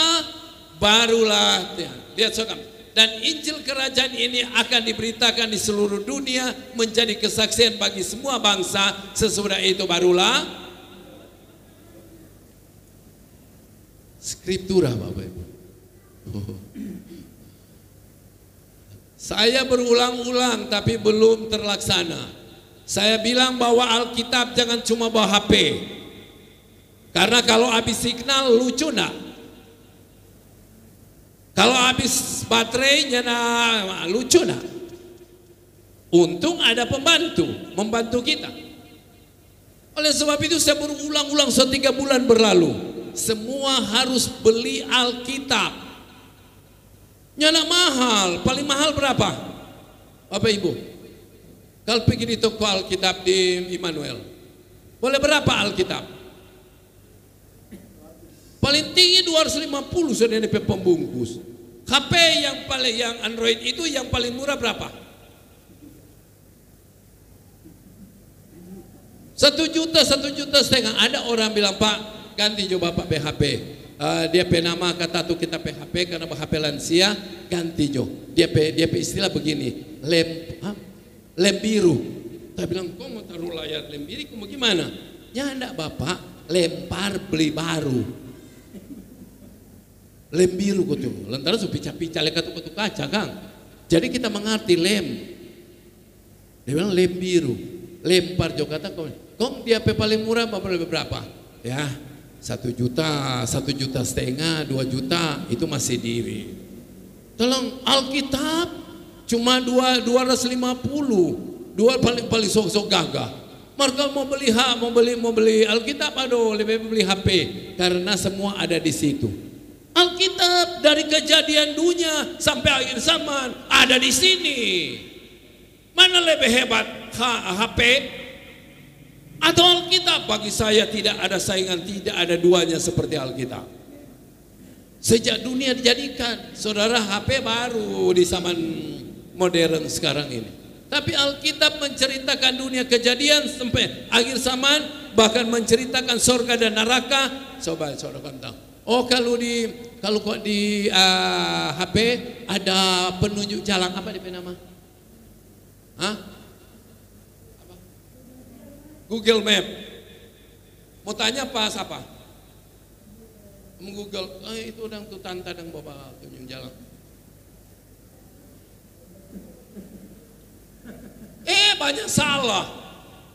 barulah lihat saudara. Dan Injil kerajaan ini akan diberitakan di seluruh dunia menjadi kesaksian bagi semua bangsa. Sesudah itu barulah skriptura, Bapak Ibu. Saya berulang-ulang tapi belum terlaksana. Saya bilang bahwa Alkitab jangan cuma bawa HP. Karena kalau habis signal lucu nak. Kalau habis baterainya nah, lucu nak. Untung ada pembantu membantu kita. Oleh sebab itu saya berulang-ulang 3 bulan berlalu. Semua harus beli Alkitab. Nyana mahal, paling mahal berapa? Bapak Ibu, kalau pergi di toko Alkitab di Immanuel, boleh berapa Alkitab? Paling tinggi 250 sudah DP pembungkus. HP yang Android itu yang paling murah berapa? 1 juta, 1,5 juta. Ada orang bilang, Pak, ganti coba Bapak BHP. Dia nama kata tuh kita PHP karena HP lansia, ganti jo. Dia istilah begini, lem biru. Saya bilang, kok mau taruh layar lem biru, kok gimana? Ya enggak Bapak, lempar beli baru. Lem biru kok tuh, lantaran pica-pica lekat tuh kaca Kang. Jadi kita mengerti lem. Dia bilang lem biru, lempar jo kata kong dia paling murah berapa? Ya. 1 juta, 1,5 juta, 2 juta itu masih diri. Tolong Alkitab cuma 250. Dua paling sok-sok gagah. Mereka mau beli Alkitab, aduh lebih beli HP karena semua ada di situ. Alkitab dari kejadian dunia sampai akhir zaman ada di sini. Mana lebih hebat, HP atau Alkitab? Bagi saya tidak ada saingan, tidak ada duanya seperti Alkitab. Sejak dunia dijadikan, saudara, HP baru di zaman modern sekarang ini. Tapi Alkitab menceritakan dunia kejadian sampai akhir zaman, bahkan menceritakan surga dan neraka. Coba saudara tahu. Oh, kalau di HP ada penunjuk jalan, apa di nama? Hah? Apa? Google Map. Mau tanya pas apa? Google, itu orang tuh tanta dan bawa tunjuk jalan. Banyak salah.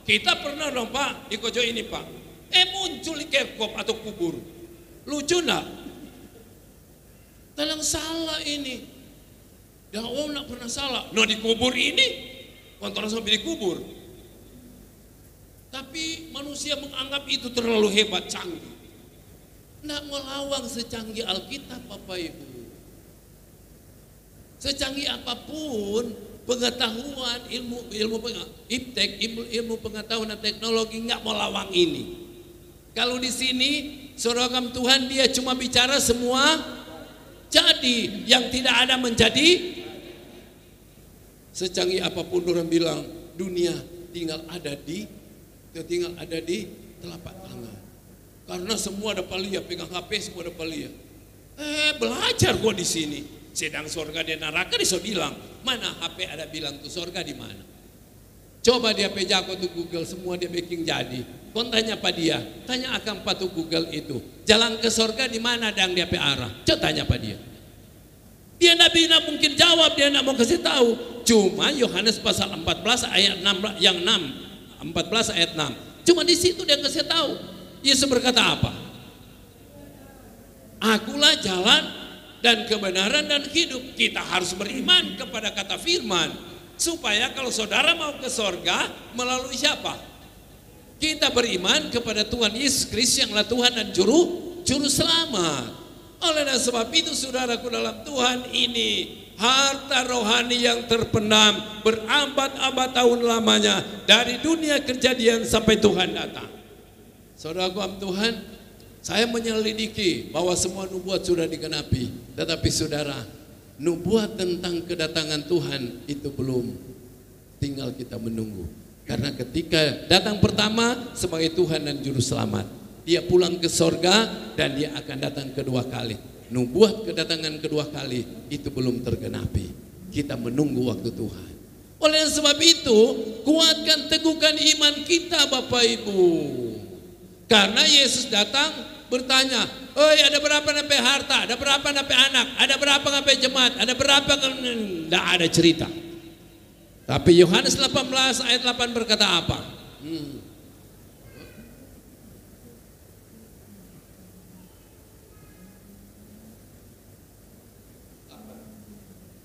Kita pernah dong Pak, di Kojo ini Pak. Muncul di kerkop atau kubur. Lucu enggak? Dalam salah ini. Dan nak pernah salah. Nah di kubur ini, kontrol sampai di kubur. Tapi manusia menganggap itu terlalu hebat, canggih. Nggak melawang secanggih Alkitab Bapak Ibu. Secanggih apapun pengetahuan, ilmu iptek, ilmu pengetahuan dan teknologi nggak melawang ini. Kalau di sini saudara Tuhan dia cuma bicara semua jadi, yang tidak ada menjadi. Secanggih apapun orang bilang dunia tinggal ada di telapak tangan. Karena semua ada palia, pegang HP semua ada palia. Belajar gua di sini. Sedang surga dan neraka dia bilang, mana HP ada bilang tuh surga di mana? Coba dia pejako tuh Google, semua dia bikin jadi. Kau tanya apa dia? Tanya akan apa tuh Google itu? Jalan ke surga di mana dan dia arah? Coba tanya apa dia? Dia Nabi mungkin jawab, dia nak mau kasih tahu. Cuma Yohanes pasal 14 ayat 6 yang 6, 14 ayat 6. Cuma di situ dia kasih tahu. Yesus berkata apa? Akulah jalan dan kebenaran dan hidup. Kita harus beriman kepada kata firman, supaya kalau saudara mau ke sorga melalui siapa? Kita beriman kepada Tuhan Yesus Kristus yang adalah Tuhan dan Juru Selamat. Oleh sebab itu saudaraku dalam Tuhan, ini harta rohani yang terpendam berabad-abad tahun lamanya, dari dunia kejadian sampai Tuhan datang. Saudaraku dalam Tuhan, saya menyelidiki bahwa semua nubuat sudah digenapi. Tetapi saudara, nubuat tentang kedatangan Tuhan itu belum. Tinggal kita menunggu. Karena ketika datang pertama sebagai Tuhan dan Juru Selamat, dia pulang ke sorga dan dia akan datang kedua kali. Nubuat kedatangan kedua kali itu belum tergenapi. Kita menunggu waktu Tuhan. Oleh sebab itu, kuatkan, teguhkan iman kita Bapak Ibu. Karena Yesus datang bertanya, ada berapa nape harta, ada berapa nape anak, ada berapa nape jemaat, ada berapa, tidak ada cerita. Tapi Yohanes 18 ayat 8 berkata apa?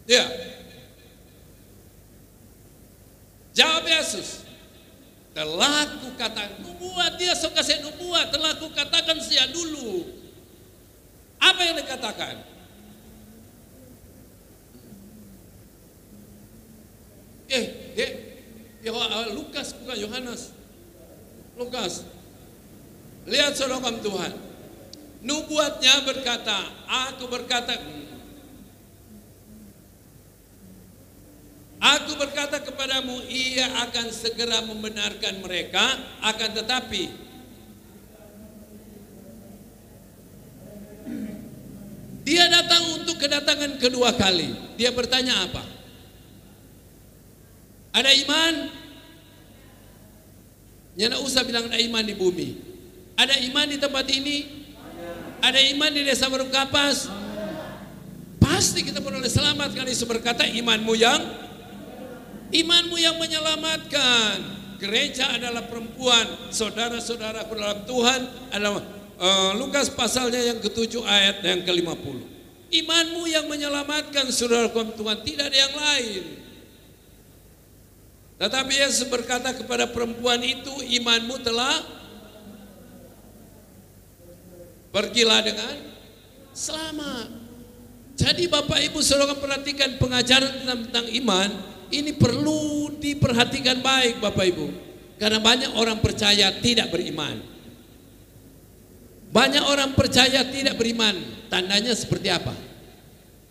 Ya, jawab Yesus. Telah kukatakan, nubuat dia sok kasih nubuat, telah kukatakan sejak dulu. Apa yang dikatakan? Lukas bukan Yohanes. Lukas. Lihat saudara Tuhan. Nubuatnya berkata, aku berkata kepadamu, ia akan segera membenarkan mereka, akan tetapi dia datang untuk kedatangan kedua kali. Dia bertanya apa? Ada iman? Nyana usah bilang ada iman di bumi. Ada iman di tempat ini? Ada iman di desa Baru Kapas? Pasti kita boleh selamat, karena Yesus berkata imanmu yang menyelamatkan. Gereja adalah perempuan, saudara-saudara dalam Tuhan adalah Lukas pasalnya yang ke-7 ayat yang ke-50. Imanmu yang menyelamatkan saudara Tuhan, tidak ada yang lain. Tetapi Yesus berkata kepada perempuan itu, imanmu telah, pergilah dengan selamat. Jadi Bapak Ibu saudara perhatikan pengajaran tentang iman ini perlu diperhatikan baik Bapak Ibu. Karena banyak orang percaya tidak beriman. Banyak orang percaya tidak beriman. Tandanya seperti apa?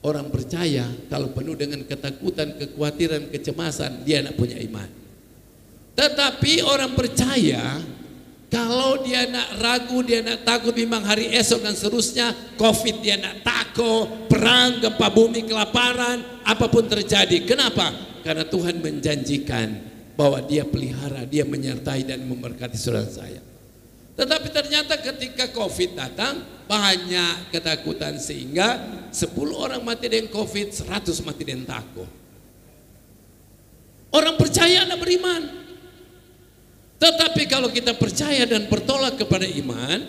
Orang percaya kalau penuh dengan ketakutan, kekhawatiran, kecemasan, dia tidak punya iman. Tetapi orang percaya kalau dia nak ragu, dia nak takut memang hari esok dan seterusnya, COVID dia nak takut, perang, gempa bumi, kelaparan, apapun terjadi. Kenapa? Karena Tuhan menjanjikan bahwa dia pelihara, dia menyertai dan memberkati saudara saya. Tetapi ternyata ketika COVID datang, banyak ketakutan sehingga 10 orang mati dengan COVID, 100 mati dengan takut. Orang percaya tidak beriman. Tetapi kalau kita percaya dan bertolak kepada iman,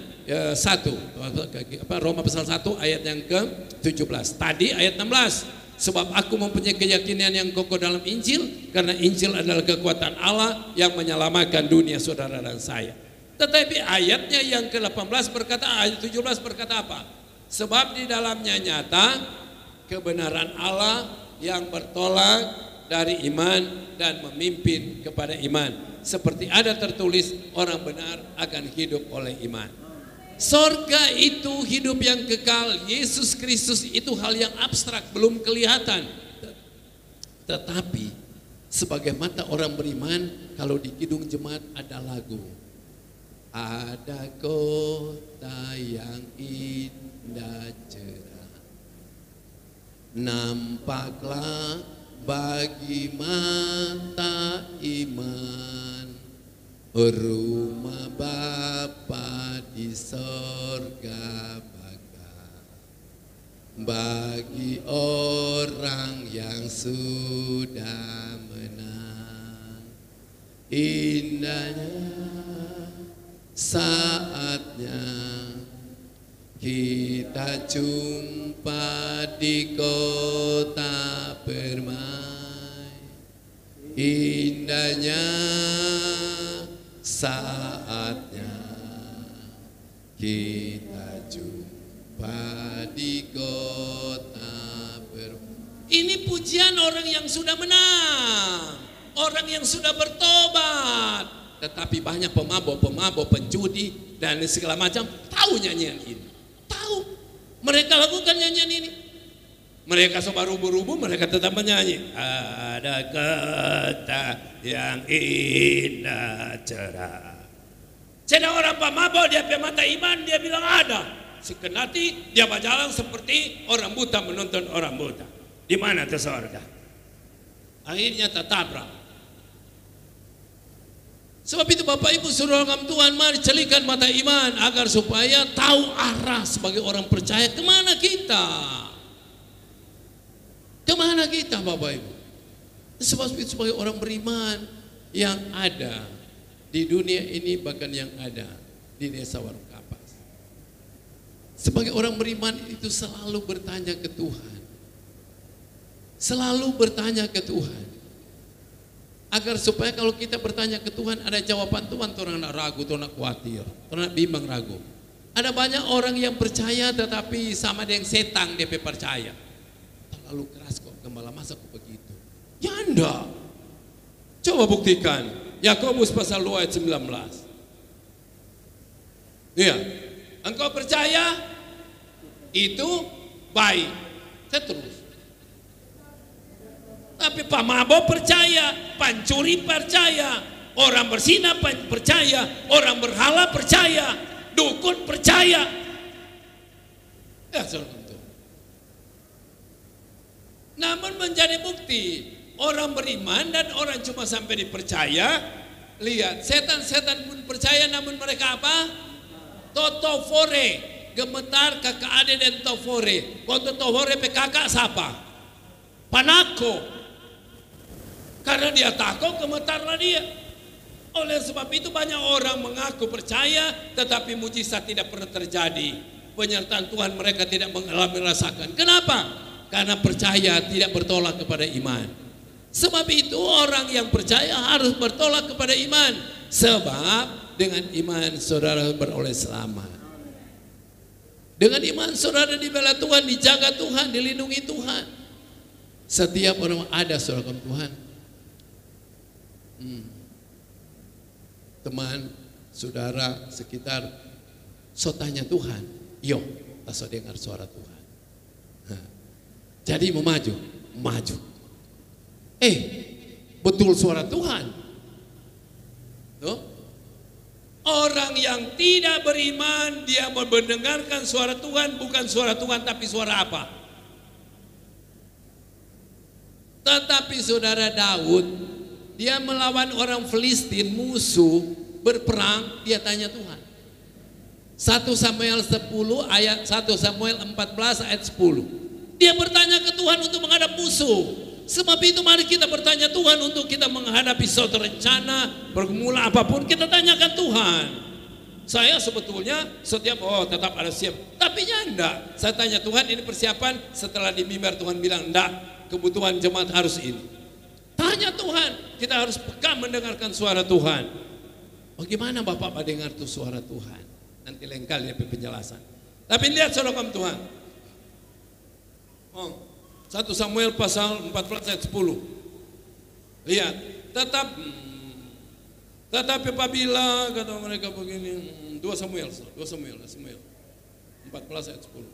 Roma pasal 1 ayat yang ke-17. Tadi ayat 16. Sebab aku mempunyai keyakinan yang kokoh dalam Injil, karena Injil adalah kekuatan Allah yang menyelamatkan dunia saudara dan saya. Tetapi ayatnya yang ke-18 berkata, ayat 17 berkata apa? Sebab di dalamnya nyata kebenaran Allah yang bertolak dari iman dan memimpin kepada iman. Seperti ada tertulis, orang benar akan hidup oleh iman. Sorga itu hidup yang kekal. Yesus Kristus itu hal yang abstrak, belum kelihatan. Tetapi sebagai mata orang beriman, kalau di kidung jemaat ada lagu. Ada kota yang indah cerah, nampaklah bagi mata iman, rumah Bapa di sorga baga, bagi orang yang sudah menang. Indahnya saatnya kita jumpa di kota permai. Indahnya saatnya kita jumpa di kota permai. Ini pujian orang yang sudah menang, orang yang sudah bertobat. Tetapi banyak pemabuk, penjudi dan segala macam tahu nyanyian ini. Tahu. Mereka lakukan nyanyian ini. Mereka coba rubuh-rubuh, mereka tetap menyanyi. Ada kota yang indah cerah. Sedang orang pemabuk, dia pemata iman, dia bilang ada. Sekenati dia berjalan seperti orang buta menonton orang buta. Di mana tuh surga? Akhirnya tertabrak. Sebab itu Bapak Ibu saudara Tuhan, mari celikan mata iman agar supaya tahu arah sebagai orang percaya kemana kita. Kemana kita Bapak Ibu? Sebab itu sebagai orang beriman yang ada di dunia ini, bahkan yang ada di desa Warung Kapas. Sebagai orang beriman itu selalu bertanya ke Tuhan. Selalu bertanya ke Tuhan. Agar supaya kalau kita bertanya ke Tuhan ada jawaban Tuhan, orang nak ragu, orang nak khawatir, orang nak bimbang ragu. Ada banyak orang yang percaya tetapi sama dengan setan dia percaya. Terlalu keras kok, gembala masa kok begitu? Ya enggak. Coba buktikan. Yakobus pasal 2 ayat 19. Iya. Engkau percaya itu baik. Terus. Tapi pemabuk percaya, pencuri percaya, orang berzina percaya, orang berhala percaya, dukun percaya. Ya, namun menjadi bukti orang beriman dan orang cuma sampai dipercaya. Lihat, setan-setan pun percaya, namun mereka apa? Totofore, gemetar kakak ade dan tofore. Waktu tofore PKK siapa? Panako. Karena dia takut, gemetarlah dia. Oleh sebab itu banyak orang mengaku percaya, tetapi mujizat tidak pernah terjadi. Penyertaan Tuhan mereka tidak mengalami rasakan. Kenapa? Karena percaya tidak bertolak kepada iman. Sebab itu orang yang percaya harus bertolak kepada iman. Sebab dengan iman saudara beroleh selamat. Dengan iman saudara dibela Tuhan, dijaga Tuhan, dilindungi Tuhan. Setiap orang ada saudara Tuhan. Teman, saudara, sekitar, so tanya Tuhan. Yo, tak so dengar suara Tuhan. Jadi mau maju, maju. Betul suara Tuhan. Tuh. Orang yang tidak beriman, dia mendengarkan suara Tuhan, bukan suara Tuhan tapi suara apa? Tetapi saudara Daud, dia melawan orang Filistin, musuh, berperang, dia tanya Tuhan. 1 Samuel 10 ayat 1 Samuel 14 ayat 10. Dia bertanya ke Tuhan untuk menghadap musuh. Sebab itu mari kita bertanya Tuhan untuk kita menghadapi suatu rencana, bermula apapun kita tanyakan Tuhan. Saya sebetulnya setiap tetap ada siap, tapi enggak. Saya tanya Tuhan, ini persiapan, setelah di mimbar Tuhan bilang enggak, kebutuhan jemaat harus ini. Tanya Tuhan, kita harus peka mendengarkan suara Tuhan. Bagaimana Bapak mendengar tuh suara Tuhan? Nanti lain kali ada penjelasan. Tapi lihat saudara Tuhan. 1 Samuel pasal 14 ayat 10. Lihat, tetapi apabila kata mereka begini, 2 Samuel 14 ayat 10.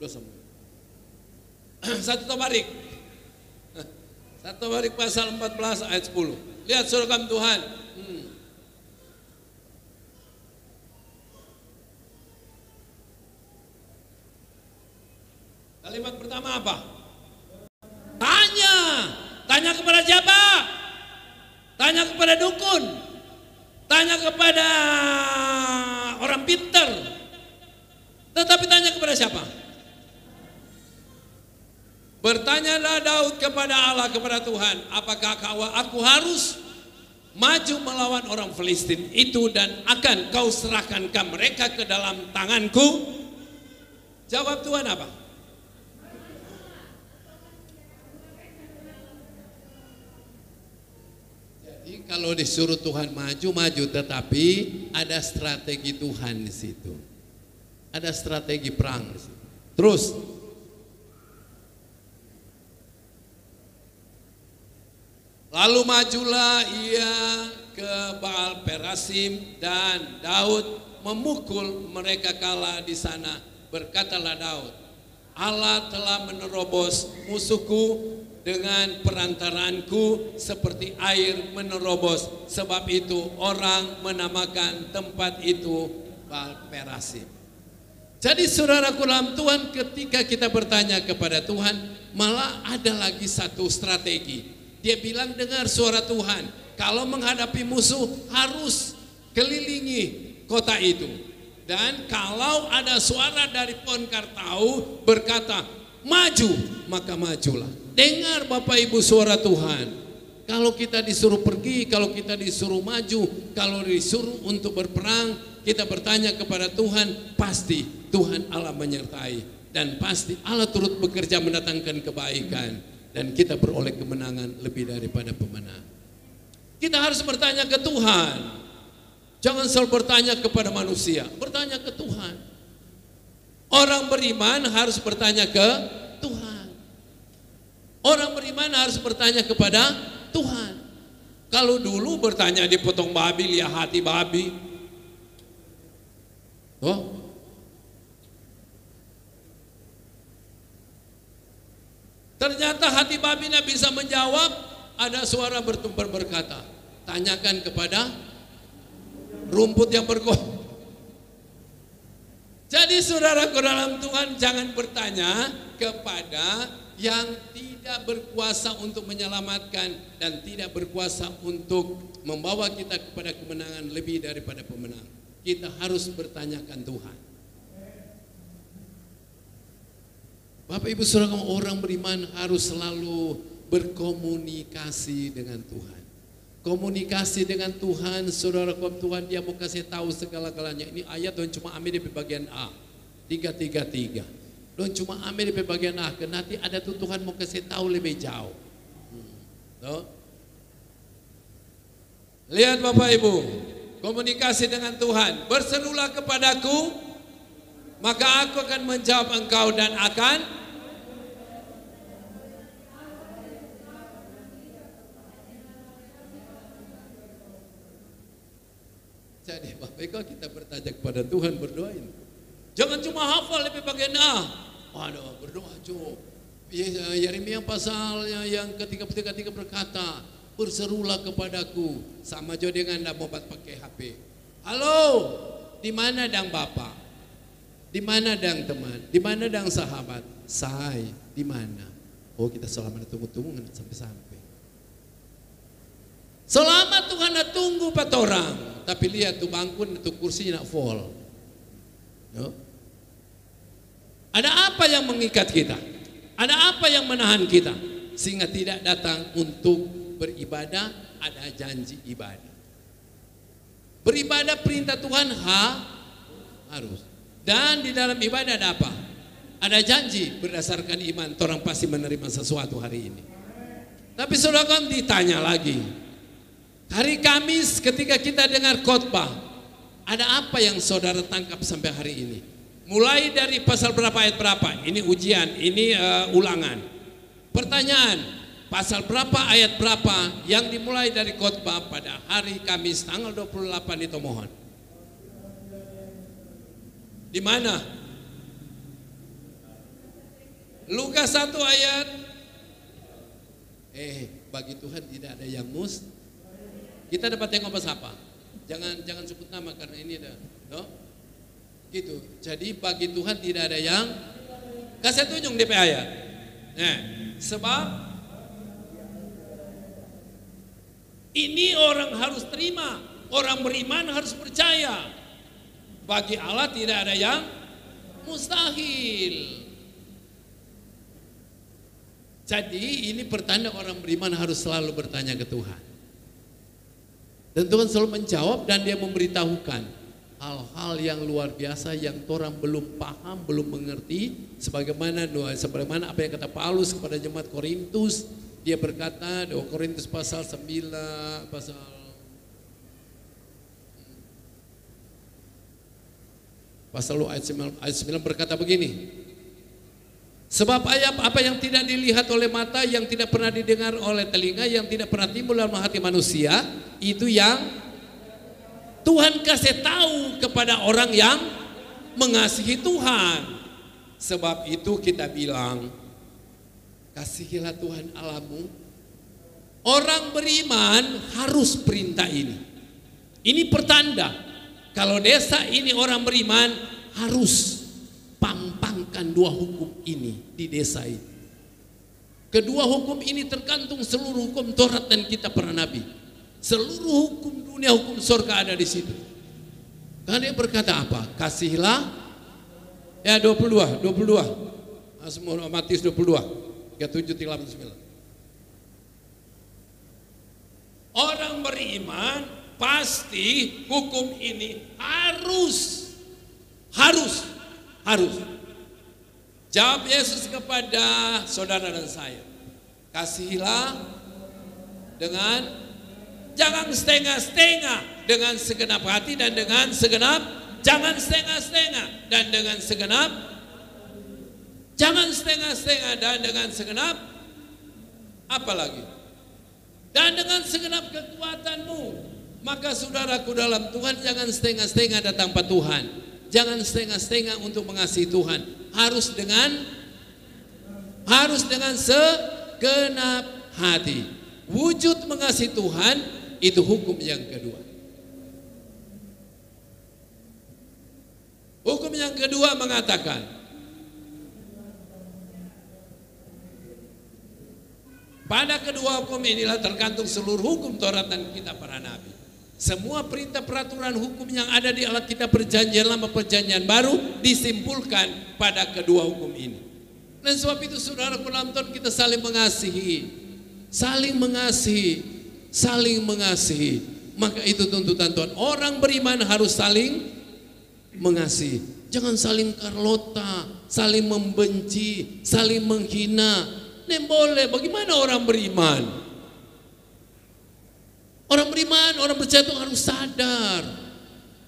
2 Samuel. 1 Tabarik. 1 Tabarik pasal 14 ayat 10. Lihat saudara Tuhan. Kalimat pertama apa? Tanya kepada siapa? Tanya kepada dukun. Tanya kepada orang pintar. Tetapi tanya kepada siapa? Bertanyalah Daud kepada Allah, kepada Tuhan, apakah aku harus maju melawan orang Filistin itu dan akan kau serahkan mereka ke dalam tanganku? Jawab Tuhan apa? Kalau disuruh Tuhan maju, tetapi ada strategi Tuhan di situ. Ada strategi perang di situ. Terus lalu majulah ia ke Baal Perasim dan Daud memukul mereka kalah di sana. Berkatalah Daud, Allah telah menerobos musuhku dengan perantaranku seperti air menerobos. Sebab itu orang menamakan tempat itu Baal Perasim. Jadi saudaraku dalam Tuhan, ketika kita bertanya kepada Tuhan, malah ada lagi satu strategi. Dia bilang dengar suara Tuhan. Kalau menghadapi musuh harus kelilingi kota itu. Dan kalau ada suara dari pohon kartau berkata maju, maka majulah. Dengar Bapak Ibu suara Tuhan. Kalau kita disuruh pergi, kalau kita disuruh maju, kalau disuruh untuk berperang, kita bertanya kepada Tuhan, pasti Tuhan Allah menyertai. Dan pasti Allah turut bekerja mendatangkan kebaikan. Dan kita beroleh kemenangan lebih daripada pemenang. Kita harus bertanya ke Tuhan. Jangan selalu bertanya kepada manusia, bertanya ke Tuhan. Orang beriman harus bertanya ke Tuhan. Orang beriman harus bertanya kepada Tuhan. Kalau dulu bertanya di potong babi, lihat hati babi. Ternyata hati babi tidak bisa menjawab. Ada suara bertumpar berkata, tanyakan kepada rumput yang bergoyang. Jadi saudaraku dalam Tuhan, jangan bertanya kepada yang tidak berkuasa untuk menyelamatkan dan tidak berkuasa untuk membawa kita kepada kemenangan lebih daripada pemenang. Kita harus bertanyakan Tuhan. Bapak Ibu Saudara, orang beriman harus selalu berkomunikasi dengan Tuhan. Komunikasi dengan Tuhan, saudara kaum Tuhan, dia mau kasih tahu segala-galanya. Ini ayat yang cuma ambil di bagian A, 333. Don cuma ambil di bagian akhir, nanti ada tuh Tuhan mau kasih tahu lebih jauh. No? Lihat Bapak Ibu, komunikasi dengan Tuhan. Berserulah kepadaku, maka aku akan menjawab engkau dan akan jadi Bapak Ibu kita bertanya kepada Tuhan, berdoain. Jangan cuma hafal lebih bagian Waduh, berdoa cukup. Yeremia pasal yang ke-33 berkata, berserulah kepadaku. Sama aja dengan tidak mau pakai HP. Halo, di mana dang Bapak? Di mana dang teman? Di mana dang sahabat? Saya, di mana? Oh, kita selama tunggu-tunggu sampai-sampai. Selama Tuhan nak tunggu 4 orang, tapi lihat tuh bangkun, tuh kursi nak full. No? Ada apa yang mengikat kita? Ada apa yang menahan kita sehingga tidak datang untuk beribadah? Ada janji ibadah. Beribadah perintah Tuhan harus. Dan di dalam ibadah ada apa? Ada janji berdasarkan iman. Orang pasti menerima sesuatu hari ini. Tapi saudara kan ditanya lagi. Hari Kamis ketika kita dengar khotbah, ada apa yang saudara tangkap sampai hari ini? Mulai dari pasal berapa ayat berapa? Ini ujian, ini ulangan. Pertanyaan, pasal berapa ayat berapa yang dimulai dari khotbah pada hari Kamis tanggal 28 itu mohon. Di mana? Lukas 1 ayat. Bagi Tuhan tidak ada yang Kita dapat tengok apa? Jangan sebut nama karena ini ada, no? Gitu. Jadi bagi Tuhan tidak ada yang kasih tunjuk DP ayat. Nah, sebab ini orang harus terima, orang beriman harus percaya. Bagi Allah tidak ada yang mustahil. Jadi ini pertanda orang beriman harus selalu bertanya ke Tuhan. Dan Tuhan selalu menjawab dan dia memberitahukan hal-hal yang luar biasa yang orang belum paham, belum mengerti. Sebagaimana apa yang kata Paulus kepada jemaat Korintus. Dia berkata 2 Korintus pasal 9 pasal ayat 9 berkata begini. Sebab apa yang tidak dilihat oleh mata, yang tidak pernah didengar oleh telinga, yang tidak pernah timbul dalam hati manusia, itu yang Tuhan kasih tahu kepada orang yang mengasihi Tuhan. Sebab itu kita bilang, kasihilah Tuhan Allahmu. Orang beriman harus perintah ini. Ini pertanda kalau desa ini orang beriman harus pampangkan 2 hukum ini di desa ini. Kedua hukum ini tergantung seluruh hukum Taurat dan kitab para nabi. Seluruh hukum dunia, hukum surga ada di situ. Karena dia berkata apa? Kasihilah. Ya 22. Matius 22. 37-39. Orang beriman pasti hukum ini harus. Jawab Yesus kepada saudara dan saya. Kasihilah dengan jangan setengah-setengah, dengan segenap hati dan dengan segenap, jangan setengah-setengah dan dengan segenap, jangan setengah-setengah dan dengan segenap, apa lagi? Dan dengan segenap kekuatanmu. Maka saudaraku dalam Tuhan, jangan setengah-setengah datang pada Tuhan. Jangan setengah-setengah untuk mengasihi Tuhan. Harus dengan segenap hati. Wujud mengasihi Tuhan itu hukum yang kedua. Hukum yang kedua mengatakan pada kedua hukum inilah tergantung seluruh hukum Taurat dan kitab para nabi. Semua perintah peraturan hukum yang ada di Alkitab Perjanjian Lama Perjanjian Baru disimpulkan pada kedua hukum ini. Dan sebab itu saudara penonton, kita saling mengasihi. Maka itu tuntutan Tuhan. Orang beriman harus saling mengasihi. Jangan saling karlota, saling membenci, saling menghina. Ini boleh, bagaimana orang beriman? Orang beriman, orang percaya itu harus sadar.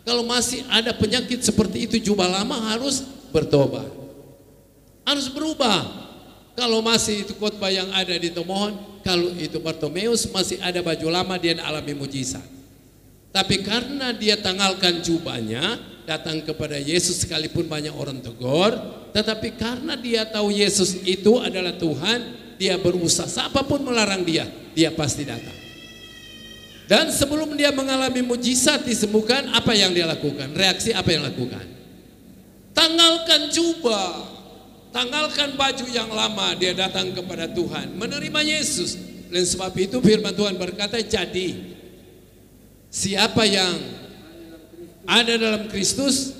Kalau masih ada penyakit seperti itu jubah lama harus bertobat. Harus berubah. Kalau masih itu khotbah yang ada di Tomohon, kalau itu Bartomeus masih ada baju lama dia alami mujizat. Tapi karena dia tanggalkan jubahnya, datang kepada Yesus sekalipun banyak orang tegur, tetapi karena dia tahu Yesus itu adalah Tuhan, dia berusaha apapun melarang dia pasti datang. Dan sebelum dia mengalami mujizat disembuhkan, apa yang dia lakukan? Reaksi apa yang lakukan? Tanggalkan jubah, tanggalkan baju yang lama, dia datang kepada Tuhan, menerima Yesus. Dan sebab itu firman Tuhan berkata, jadi siapa yang ada dalam Kristus,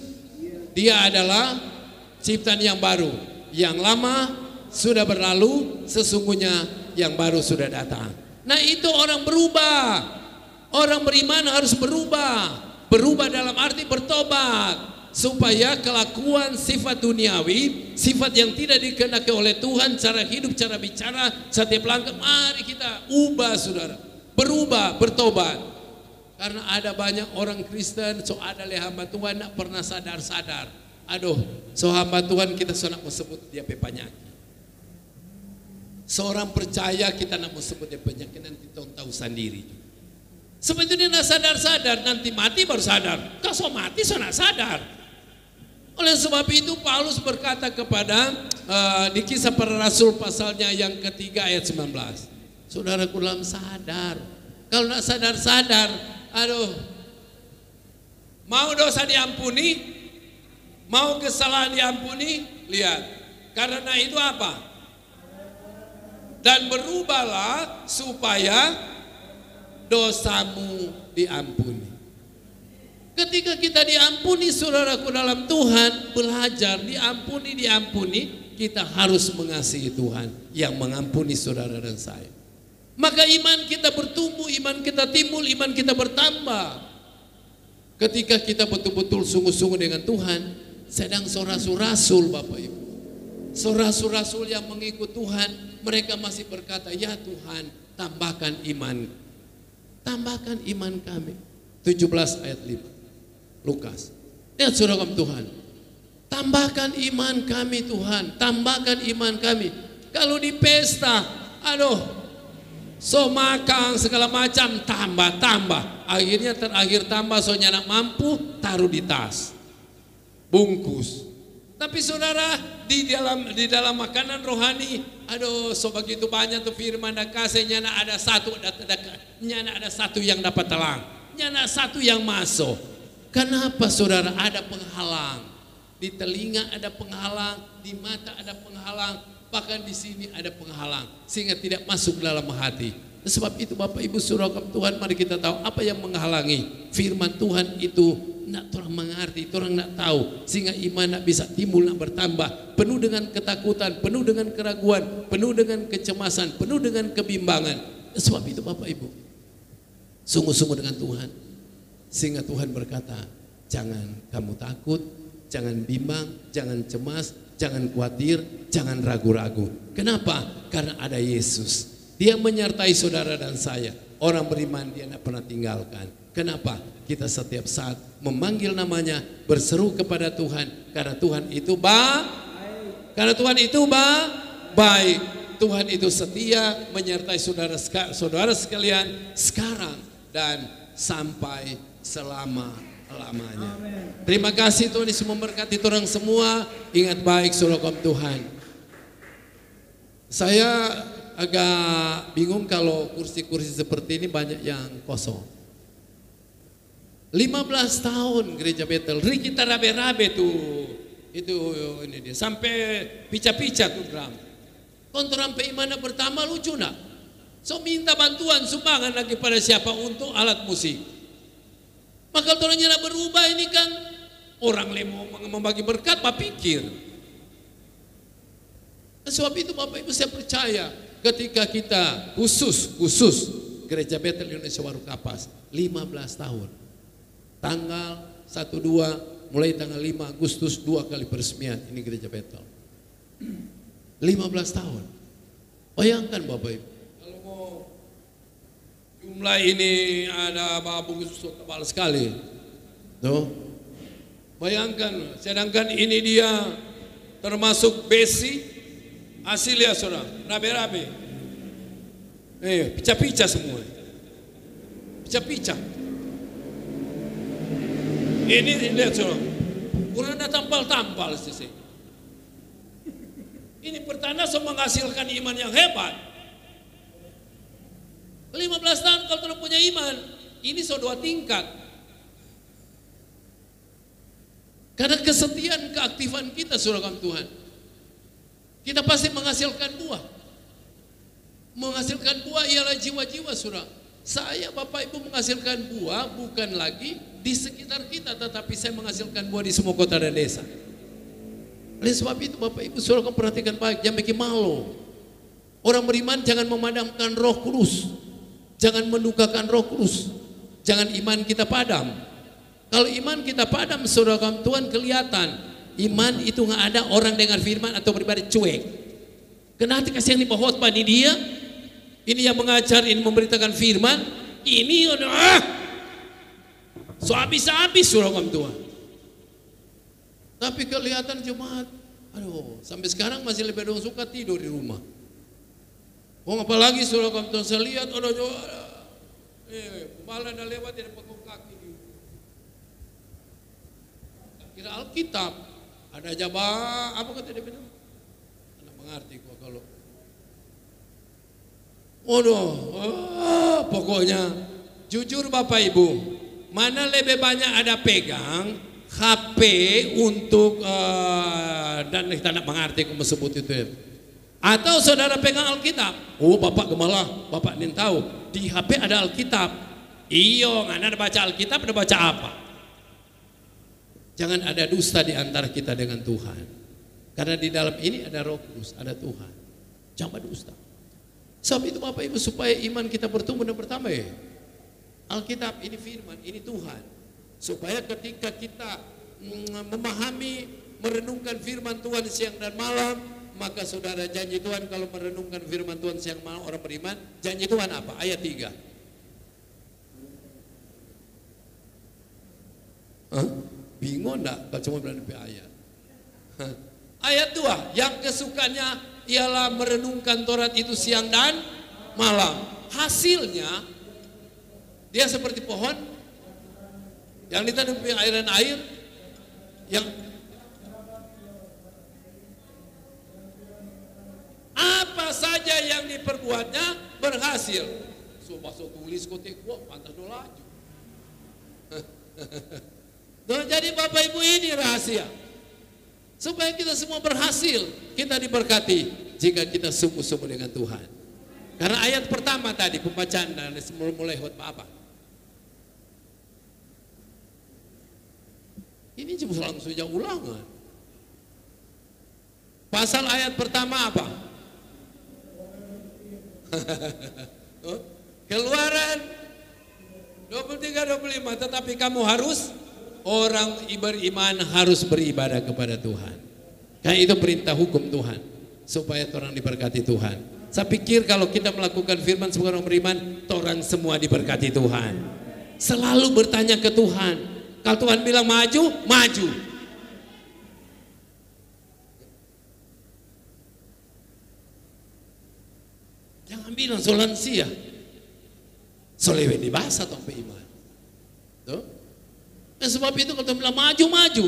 dia adalah ciptaan yang baru. Yang lama sudah berlalu, sesungguhnya yang baru sudah datang. Nah, itu orang berubah. Orang beriman harus berubah. Berubah dalam arti bertobat, supaya kelakuan sifat duniawi, sifat yang tidak dikehendaki oleh Tuhan, cara hidup, cara bicara, setiap langkah, mari kita ubah, saudara. Berubah, bertobat. Karena ada banyak orang Kristen, so ada hamba Tuhan tidak pernah sadar-sadar. Aduh, so hamba Tuhan kita so nak sebut dia penyakit. Seorang percaya kita nak sebut dia penyakit, nanti tahu sendiri. Sebetulnya nak sadar-sadar, nanti mati baru sadar. Kau so mati so nak sadar. Oleh sebab itu Paulus berkata kepada di Kisah Para Rasul pasalnya yang ketiga ayat 19. Saudaraku dalam sadar. Kalau nak sadar-sadar, aduh, mau dosa diampuni, mau kesalahan diampuni, lihat. Karena itu apa? Dan berubahlah supaya dosamu diampuni. Ketika kita diampuni, saudaraku dalam Tuhan, belajar diampuni, kita harus mengasihi Tuhan yang mengampuni saudara dan saya. Maka iman kita bertumbuh, iman kita timbul, iman kita bertambah. Ketika kita betul-betul sungguh-sungguh dengan Tuhan, sedang rasul-rasul Bapak Ibu. Rasul-rasul yang mengikut Tuhan, mereka masih berkata, ya Tuhan, tambahkan iman. Tambahkan iman kami. 17 ayat 5 Lukas. Lihat saudara Tuhan, tambahkan iman kami Tuhan, tambahkan iman kami. Kalau di pesta, aduh, so makan segala macam, tambah. Akhirnya terakhir tambah, so nyanak mampu, taruh di tas, bungkus. Tapi saudara, di dalam makanan rohani, aduh, so begitu banyak tuh firman dan kasihnya, ada satu yang dapat telang, nyana satu yang masuk. Kenapa saudara? Ada penghalang. Di telinga ada penghalang, di mata ada penghalang, bahkan di sini ada penghalang, sehingga tidak masuk dalam hati. Sebab itu Bapak Ibu saudara Tuhan, mari kita tahu apa yang menghalangi firman Tuhan itu. Nak orang mengerti, orang nak tahu, sehingga iman nak bisa timbul, nak bertambah, penuh dengan ketakutan, penuh dengan keraguan, penuh dengan kecemasan, penuh dengan kebimbangan. Sebab itu Bapak Ibu, sungguh-sungguh dengan Tuhan, sehingga Tuhan berkata, jangan kamu takut, jangan bimbang, jangan cemas, jangan khawatir, jangan ragu-ragu. Kenapa? Karena ada Yesus. Dia menyertai saudara dan saya. Orang beriman dia tidak pernah tinggalkan. Kenapa? Kita setiap saat memanggil namanya, berseru kepada Tuhan, karena Tuhan itu baik. Karena Tuhan itu baik. Tuhan itu setia menyertai saudara sekalian sekarang dan sampai selama-lamanya. Terima kasih Tuhan Yesus memberkati orang semua. Ingat baik saudara Tuhan. Saya agak bingung kalau kursi-kursi seperti ini banyak yang kosong. 15 tahun gereja Betel, kita rabe-rabe tuh, itu ini dia, sampai pica-pica tuh drum. Kontoran peimana pertama lucu nak, so minta bantuan sumbangan lagi pada siapa untuk alat musik. Maka orangnya nak berubah ini kan, orang mau membagi berkat, apa pikir? Sebab itu Bapak Ibu saya percaya, ketika kita khusus gereja Betel Indonesia Waru Kapas, 15 tahun. Tanggal 12 mulai tanggal 5 Agustus 2 kali peresmian ini gereja Betel. 15 tahun. Bayangkan Bapak Ibu. Kalau mau jumlah ini ada babu tebal sekali. Tuh. Bayangkan, sedangkan ini dia termasuk besi hasil ya saudara, rabe-rabe. Picah-picah semua. Picah-picah. Ini lihat saudara, kurang ada tampal-tampal sih. Ini pertanda menghasilkan iman yang hebat. 15 tahun kalau tidak punya iman, ini sudah 2 tingkat. Karena kesetiaan keaktifan kita saudara Tuhan, kita pasti menghasilkan buah. Menghasilkan buah ialah jiwa-jiwa saudara. Saya Bapak Ibu menghasilkan buah bukan lagi di sekitar kita, tetapi saya menghasilkan buah di semua kota dan desa. Oleh sebab itu Bapak Ibu saudara perhatikan baik, jangan bikin malu. Orang beriman jangan memadamkan Roh Kudus, jangan mendukakan Roh Kudus, jangan iman kita padam. Kalau iman kita padam saudara Tuhan, kelihatan iman itu nggak ada orang dengar firman atau beribadah cuek. Karena hati kasih yang di bawah khotbah ini dia, ini yang mengajar, ini memberitakan firman, ini so habis-habis saudara Tuhan. Tapi kelihatan jemaat, aduh, sampai sekarang masih lebih dong suka tidur di rumah. Oh, apalagi saudara Tuhan saya lihat, kepala dah lewat dia pekuk kaki. Kira Alkitab ada jabah, apa kata dia bilang? Anak mengerti kok kalau. Pokoknya jujur Bapak Ibu, mana lebih banyak ada pegang HP untuk dan kita tidak mengerti kok sebut itu ya. Atau saudara pegang Alkitab? Oh Bapak Gemala, Bapak nih tahu di HP ada Alkitab. Iyo, nggak ada baca Alkitab, ada baca apa? Jangan ada dusta di antara kita dengan Tuhan. Karena di dalam ini ada Roh Kudus, ada Tuhan. Jangan dusta. Sebab itu Bapak Ibu supaya iman kita bertumbuh dan bertambah ya. Alkitab ini firman, ini Tuhan. Supaya ketika kita memahami, merenungkan firman Tuhan siang dan malam, maka saudara janji Tuhan kalau merenungkan firman Tuhan siang malam orang beriman, janji Tuhan apa? Ayat 3. Bingung enggak kalau cuma berani ayat? Ayat 2, yang kesukanya ialah merenungkan Taurat itu siang dan malam. Hasilnya dia seperti pohon yang ditanam di air dan air, yang apa saja yang diperbuatnya berhasil. So tulis kotek gua pantas do laju. Jadi Bapak Ibu ini rahasia supaya kita semua berhasil, kita diberkati jika kita sungguh-sungguh dengan Tuhan. Karena ayat pertama tadi pembacaan dan mulai khotbah apa? Ini cuma langsung saja ulangan. Pasal ayat pertama apa? Keluaran 23-25, tetapi kamu harus, orang beriman harus beribadah kepada Tuhan. Karena itu perintah hukum Tuhan, supaya orang diberkati Tuhan. Saya pikir kalau kita melakukan firman sebagai orang beriman, orang semua diberkati Tuhan. Selalu bertanya ke Tuhan. Kalau Tuhan bilang maju, maju. Jangan bilang solansia. Solewe di bahasa atau beriman. Tuh. Sebab itu kalau Tuhan bilang maju, maju.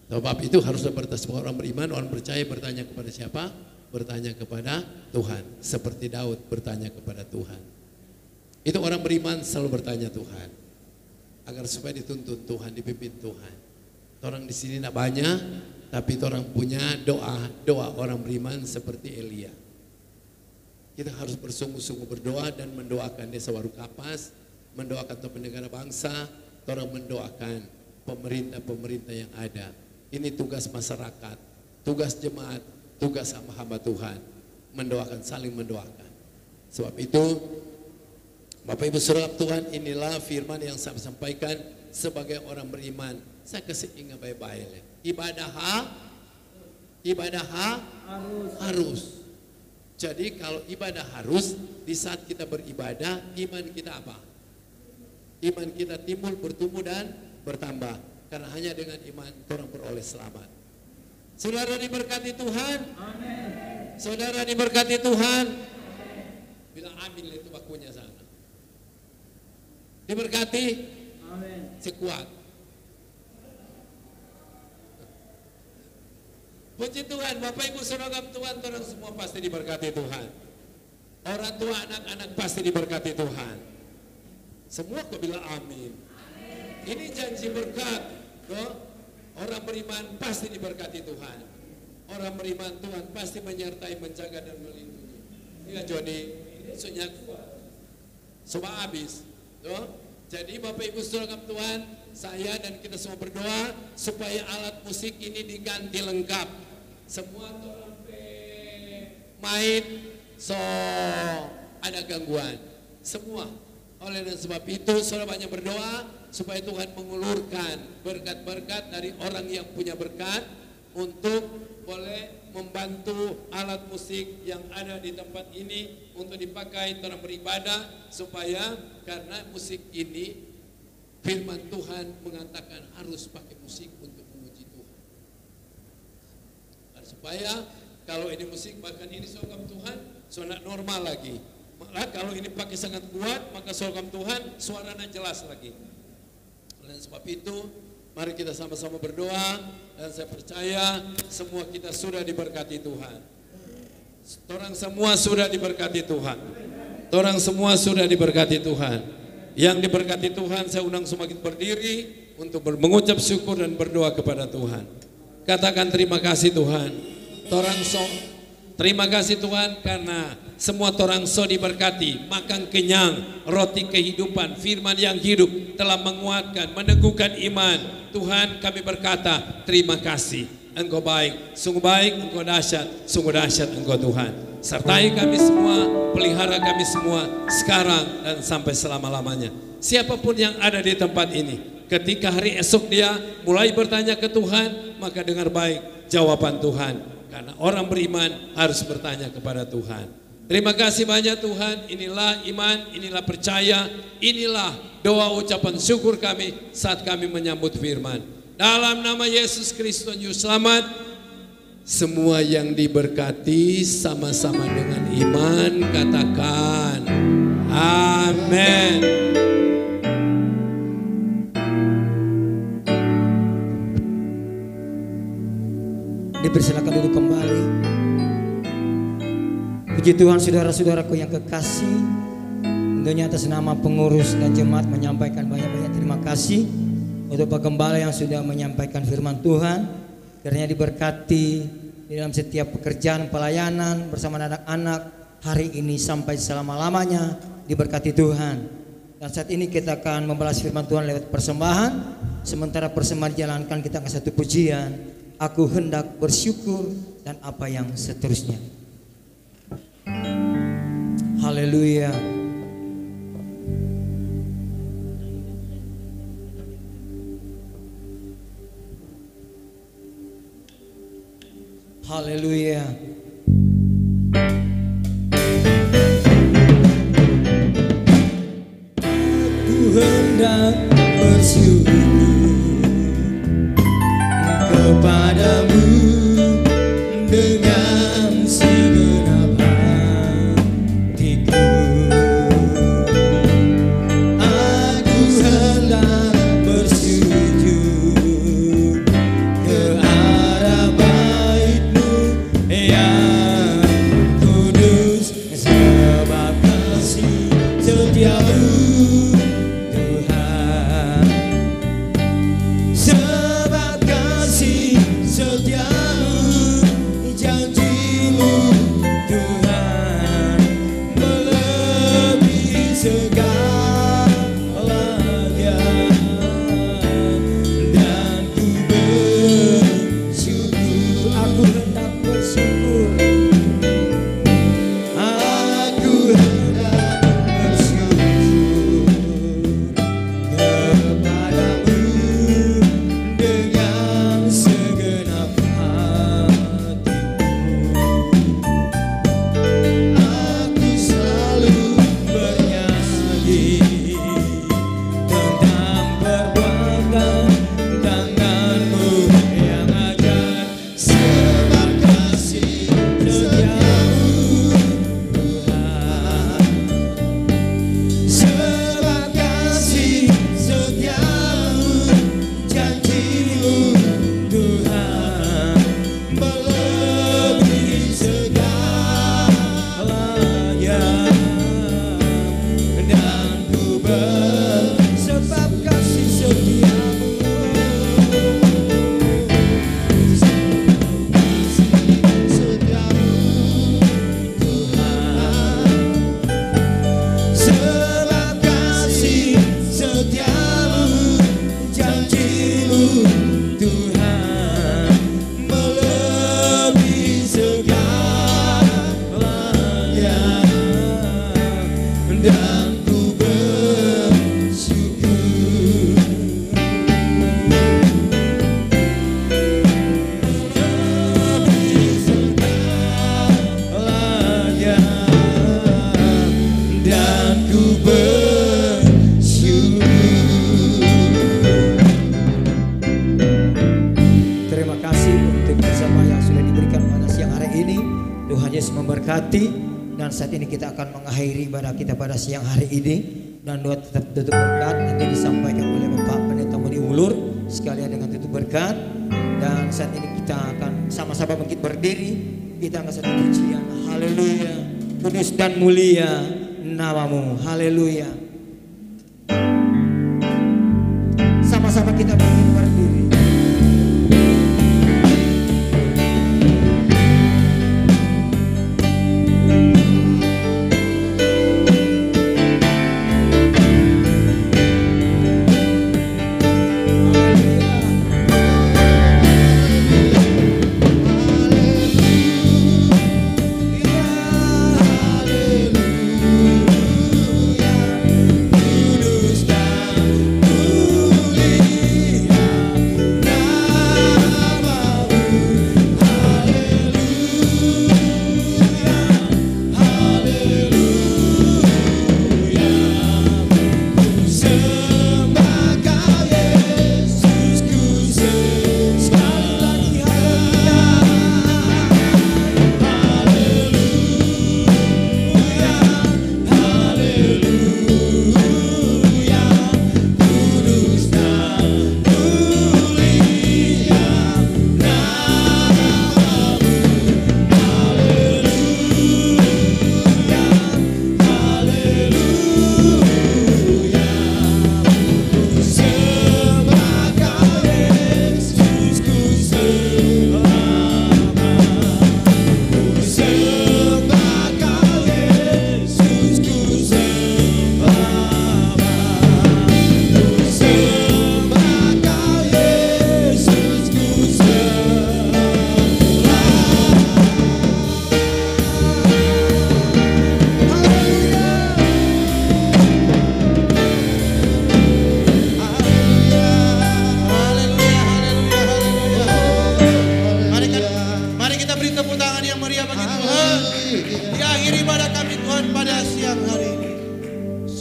Sebab itu harus bertas orang beriman, orang percaya bertanya kepada siapa? Bertanya kepada Tuhan. Seperti Daud bertanya kepada Tuhan. Itu orang beriman selalu bertanya Tuhan. Agar supaya dituntun Tuhan, dipimpin Tuhan. Orang di sini tidak banyak, tapi orang punya doa orang beriman seperti Elia. Kita harus bersungguh-sungguh berdoa dan mendoakan desa Warukapas, mendoakan Tuhan negara bangsa, orang mendoakan pemerintah-pemerintah yang ada. Ini tugas masyarakat, tugas jemaat, tugas hamba Tuhan, mendoakan, saling mendoakan. Sebab itu Bapak Ibu Saudara Tuhan, inilah firman yang saya sampaikan sebagai orang beriman. Saya kasih ingat baik-baik. Ibadah harus. Jadi kalau ibadah harus, di saat kita beribadah, iman kita apa? Iman kita timbul, bertumbuh dan bertambah. Karena hanya dengan iman orang beroleh selamat. Saudara diberkati Tuhan. Amin. Saudara diberkati Tuhan. Bilang amin itu bakunya sana. Diberkati. Amin. Sekuat. Puji Tuhan, Bapak Ibu Saudara Tuhan, orang semua pasti diberkati Tuhan. Orang tua, anak-anak pasti diberkati Tuhan. Semua kok bilang amin. Ini janji berkat. Orang beriman pasti diberkati Tuhan. Orang beriman Tuhan pasti menyertai, menjaga dan melindungi. Ya Joni, ini sunya kuat. Semua habis. Jadi Bapak Ibu Saudara Tuhan, saya dan kita semua berdoa supaya alat musik ini diganti lengkap. Semua trompet, main, so ada gangguan. Semua. Oleh dan sebab itu saudara banyak berdoa supaya Tuhan mengulurkan berkat-berkat dari orang yang punya berkat untuk boleh membantu alat musik yang ada di tempat ini untuk dipakai dalam beribadah, supaya karena musik ini firman Tuhan mengatakan harus pakai musik untuk memuji Tuhan. Dan supaya kalau ini musik bahkan ini sorghum Tuhan sangat normal lagi. Malah kalau ini pakai sangat kuat, maka sorghum Tuhan suaranya jelas lagi. Dan sebab itu mari kita sama-sama berdoa, dan saya percaya semua kita sudah diberkati Tuhan. Orang semua sudah diberkati Tuhan. Orang semua sudah diberkati Tuhan. Yang diberkati Tuhan, saya undang semua kita berdiri untuk mengucap syukur dan berdoa kepada Tuhan. Katakan terima kasih Tuhan. Terima kasih Tuhan karena semua orang so diberkati, makan kenyang, roti kehidupan, firman yang hidup telah menguatkan, meneguhkan iman. Tuhan, kami berkata terima kasih. Engkau baik, sungguh baik, Engkau dahsyat, sungguh dahsyat Engkau Tuhan. Sertai kami semua, pelihara kami semua sekarang dan sampai selama-lamanya. Siapapun yang ada di tempat ini, ketika hari esok dia mulai bertanya ke Tuhan, maka dengar baik jawaban Tuhan. Karena orang beriman harus bertanya kepada Tuhan. Terima kasih banyak Tuhan. Inilah iman, inilah percaya, inilah doa ucapan syukur kami saat kami menyambut firman. Dalam nama Yesus Kristus Juru Selamat, semua yang diberkati sama-sama dengan iman katakan amin. Dipersilakan duduk kembali. Puji Tuhan, saudara-saudaraku yang kekasih, tentunya atas nama pengurus dan jemaat menyampaikan banyak-banyak terima kasih untuk Pak Gembala yang sudah menyampaikan firman Tuhan. Kiranya diberkati di dalam setiap pekerjaan pelayanan bersama anak-anak hari ini sampai selama-lamanya, diberkati Tuhan. Dan saat ini kita akan membalas firman Tuhan lewat persembahan. Sementara persembahan dijalankan, kita akan satu pujian, aku hendak bersyukur, dan apa yang seterusnya. Haleluya. Haleluya. Aku hendak bersyukur kepadamu dengan segenap hatiku. Aku hendak bersujud ke arah bait-Mu yang diberkati. Dan saat ini kita akan mengakhiri ibadah kita pada siang hari ini. Dan doa tetap tutup berkat nanti disampaikan oleh Bapak Pendeta Mudi Ulur sekalian dengan tutup berkat. Dan saat ini kita akan sama-sama bangkit berdiri. Kita akan satu pujian. Haleluya. Kudus dan mulia namamu. Haleluya. Sama-sama kita bangkit berdiri.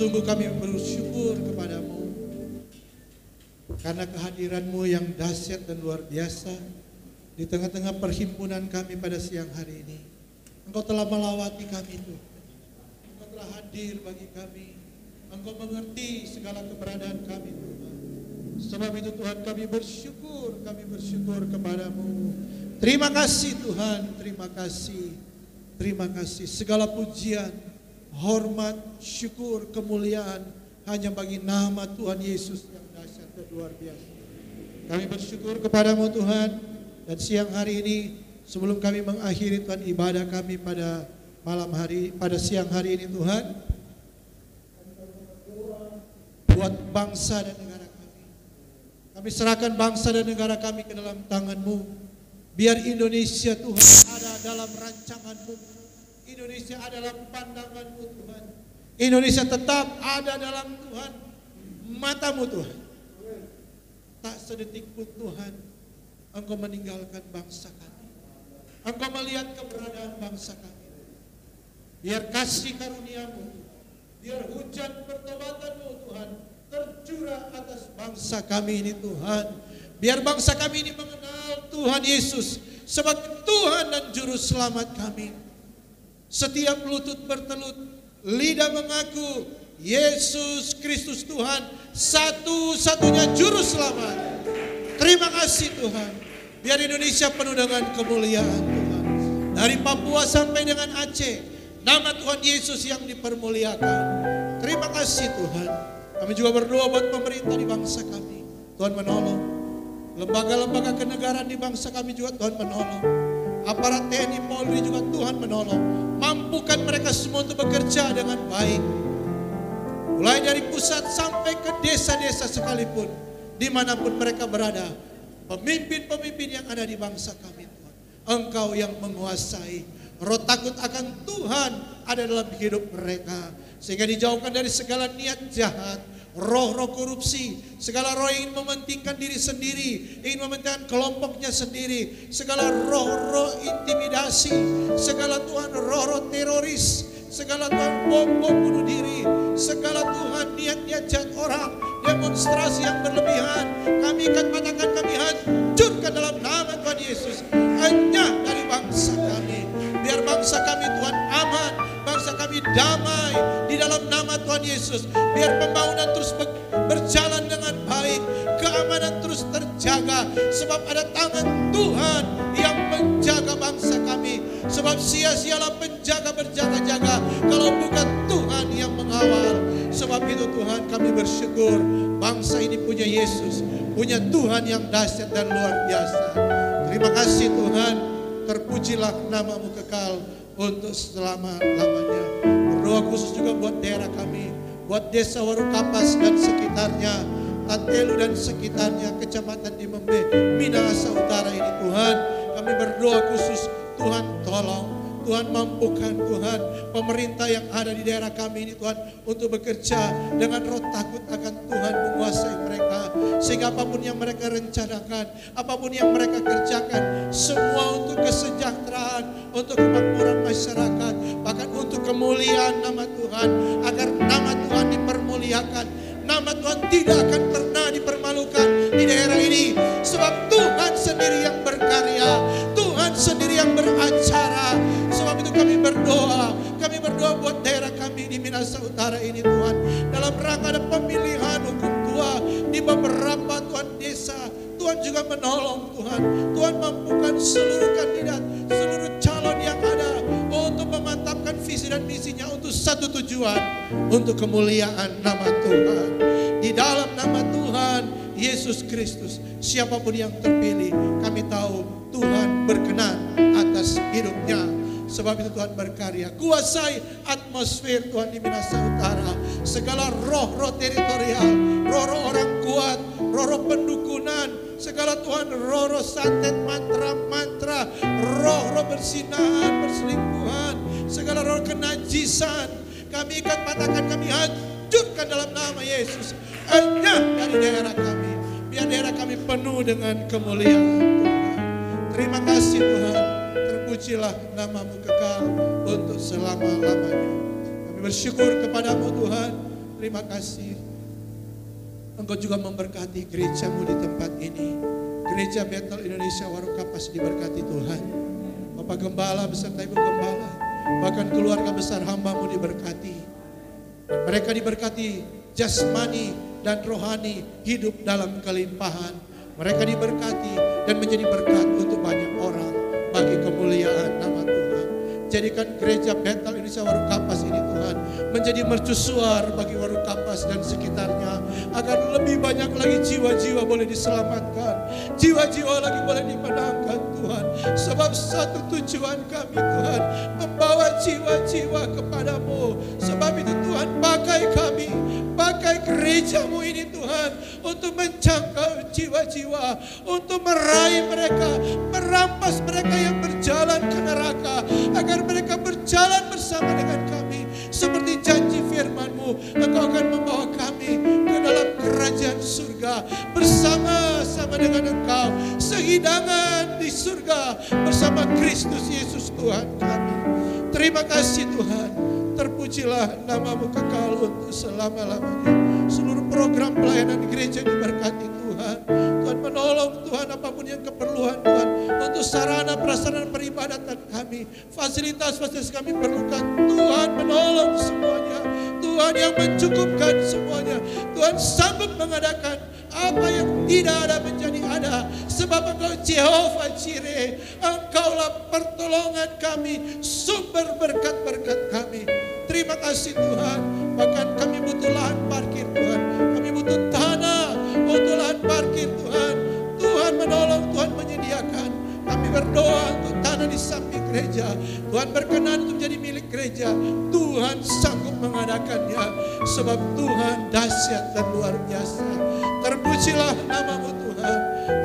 Sungguh kami bersyukur kepadamu karena kehadiranmu yang dahsyat dan luar biasa di tengah-tengah perhimpunan kami pada siang hari ini. Engkau telah melawati kami Tuhan. Engkau telah hadir bagi kami. Engkau mengerti segala keberadaan kami Tuhan. Sebab itu Tuhan kami bersyukur kepadamu. Terima kasih Tuhan, terima kasih. Terima kasih. Segala pujian, hormat, syukur, kemuliaan hanya bagi nama Tuhan Yesus yang dahsyat dan luar biasa. Kami bersyukur kepadamu Tuhan. Dan siang hari ini sebelum kami mengakhiri Tuhan ibadah kami pada malam hari, pada siang hari ini Tuhan, buat bangsa dan negara kami. Kami serahkan bangsa dan negara kami ke dalam tangan-Mu. Biar Indonesia Tuhan ada dalam rancangan-Mu. Indonesia adalah pandangan-Mu Tuhan. Indonesia tetap ada dalam Tuhan mata-Mu Tuhan. Tak sedetik pun Tuhan Engkau meninggalkan bangsa kami. Engkau melihat keberadaan bangsa kami. Biar kasih karunia-Mu, biar hujan pertobatan-Mu Tuhan tercurah atas bangsa kami ini Tuhan. Biar bangsa kami ini mengenal Tuhan Yesus sebagai Tuhan dan Juru Selamat kami. Setiap lutut bertelut, lidah mengaku Yesus Kristus Tuhan, satu-satunya Juru Selamat. Terima kasih Tuhan. Biar Indonesia penuh dengan kemuliaan Tuhan. Dari Papua sampai dengan Aceh, nama Tuhan Yesus yang dipermuliakan. Terima kasih Tuhan. Kami juga berdoa buat pemerintah di bangsa kami. Tuhan menolong. Lembaga-lembaga kenegaraan di bangsa kami juga Tuhan menolong. Aparat TNI Polri juga Tuhan menolong. Mampukan mereka semua untuk bekerja dengan baik. Mulai dari pusat sampai ke desa-desa sekalipun. Dimanapun mereka berada. Pemimpin-pemimpin yang ada di bangsa kami Tuhan. Engkau yang menguasai. Roh takut akan Tuhan ada dalam hidup mereka. Sehingga dijauhkan dari segala niat jahat. Roh-roh korupsi, segala roh yang ingin mementingkan diri sendiri, ingin mementingkan kelompoknya sendiri, segala roh-roh intimidasi, segala Tuhan roh-roh teroris, segala Tuhan bom-bom bunuh diri, segala Tuhan niat-niat jahat orang, demonstrasi yang berlebihan, kami akan katakan kami hancurkan dalam nama Tuhan Yesus, hanya dari bangsa kami, biar bangsa kami Tuhan Yesus. Biar pembangunan terus berjalan dengan baik, keamanan terus terjaga, sebab ada tangan Tuhan yang menjaga bangsa kami. Sebab sia-sialah penjaga berjaga-jaga kalau bukan Tuhan yang mengawal. Sebab itu Tuhan, kami bersyukur bangsa ini punya Yesus, punya Tuhan yang dahsyat dan luar biasa. Terima kasih Tuhan, terpujilah nama-Mu kekal untuk selama-lamanya. Berdoa khusus juga buat daerah kami, buat desa Warukapas dan sekitarnya, Tantelu dan sekitarnya, kecamatan di Membe, Minahasa Utara ini Tuhan. Kami berdoa khusus, Tuhan tolong, Tuhan mampukan Tuhan pemerintah yang ada di daerah kami ini Tuhan untuk bekerja dengan roh takut akan Tuhan menguasai mereka. Sehingga apapun yang mereka rencanakan, apapun yang mereka kerjakan, semua untuk kesejahteraan, untuk kemakmuran masyarakat, bahkan untuk kemuliaan nama Tuhan, agar nama Tuhan dipermuliakan. Nama Tuhan tidak akan pernah dipermalukan di daerah ini. Sebab Tuhan sendiri yang berkarya, Tuhan sendiri yang beracara. Sebab itu kami berdoa buat daerah kami di Minahasa Utara ini Tuhan. Dalam rangka ada pemilihan hukum tua di beberapa Tuhan desa, Tuhan juga menolong Tuhan. Tuhan mampukan seluruh kandidat, seluruh calon yang ada untuk memantapkan visi dan misinya untuk satu tujuan, untuk kemuliaan nama Tuhan. Di dalam nama Tuhan Yesus Kristus, siapapun yang terpilih, kami tahu Tuhan berkenan atas hidupnya. Sebab itu Tuhan berkarya, kuasai atmosfer Tuhan di Minahasa Utara. Segala roh-roh teritorial, roh-roh orang kuat, roh-roh pendukunan, segala Tuhan roh-roh santet, mantra-mantra, roh-roh bersinahan, perselingkuhan, segala roh kenajisan, kami ikat patahkan, kami hancurkan dalam nama Yesus. Hanya dari daerah kami, biar daerah kami penuh dengan kemuliaan Tuhan. Terima kasih Tuhan, terpujilah nama-Mu kekal untuk selama-lamanya. Kami bersyukur kepadamu Tuhan. Terima kasih, Engkau juga memberkati gereja-Mu di tempat ini. Gereja Bethel Indonesia Warukapas diberkati Tuhan. Bapak Gembala beserta Ibu Gembala, bahkan keluarga besar hamba-Mu diberkati. Dan mereka diberkati jasmani dan rohani, hidup dalam kelimpahan. Mereka diberkati dan menjadi berkat untuk banyak orang bagi kemuliaan nama Tuhan. Jadikan gereja Bethel Indonesia Warukapas ini Tuhan menjadi mercusuar bagi Warukapas dan sekitarnya, agar lebih banyak lagi jiwa-jiwa boleh diselamatkan, jiwa-jiwa lagi boleh dimenangkan Tuhan. Sebab satu tujuan kami Tuhan, membawa jiwa-jiwa kepadamu. Sebab itu Tuhan, pakai kami, pakai gereja-Mu ini Tuhan untuk menjangkau jiwa-jiwa, untuk meraih mereka, merampas mereka yang berjalan ke neraka, agar mereka berjalan bersama dengan kami. Seperti janji firman-Mu, Engkau akan membawa kami ke dalam kerajaan surga bersama-sama dengan Engkau, sehidangan di surga bersama Kristus Yesus Tuhan kami. Terima kasih Tuhan, terpujilah nama-Mu kekal untuk selama-lamanya. Seluruh program pelayanan gereja diberkati Tuhan. Tuhan menolong Tuhan, apapun yang keperluan Tuhan, untuk sarana prasarana peribadatan kami, fasilitas-fasilitas kami perlukan, Tuhan menolong semuanya. Tuhan yang mencukupkan semuanya. Tuhan sanggup mengadakan apa yang tidak ada menjadi ada. Sebab Engkau Jehovah Jireh, Engkaulah pertolongan kami, sumber berkat-berkat kami. Terima kasih Tuhan. Bahkan kami butuh lahan parkir Tuhan, kami butuh tanah untuk lahan parkir Tuhan. Tuhan menolong, Tuhan menyediakan. Kami berdoa untuk tanah di samping gereja. Tuhan berkenan untuk menjadi milik gereja. Tuhan sanggup mengadakannya. Sebab Tuhan dahsyat dan luar biasa. Terpujilah nama-Mu Tuhan.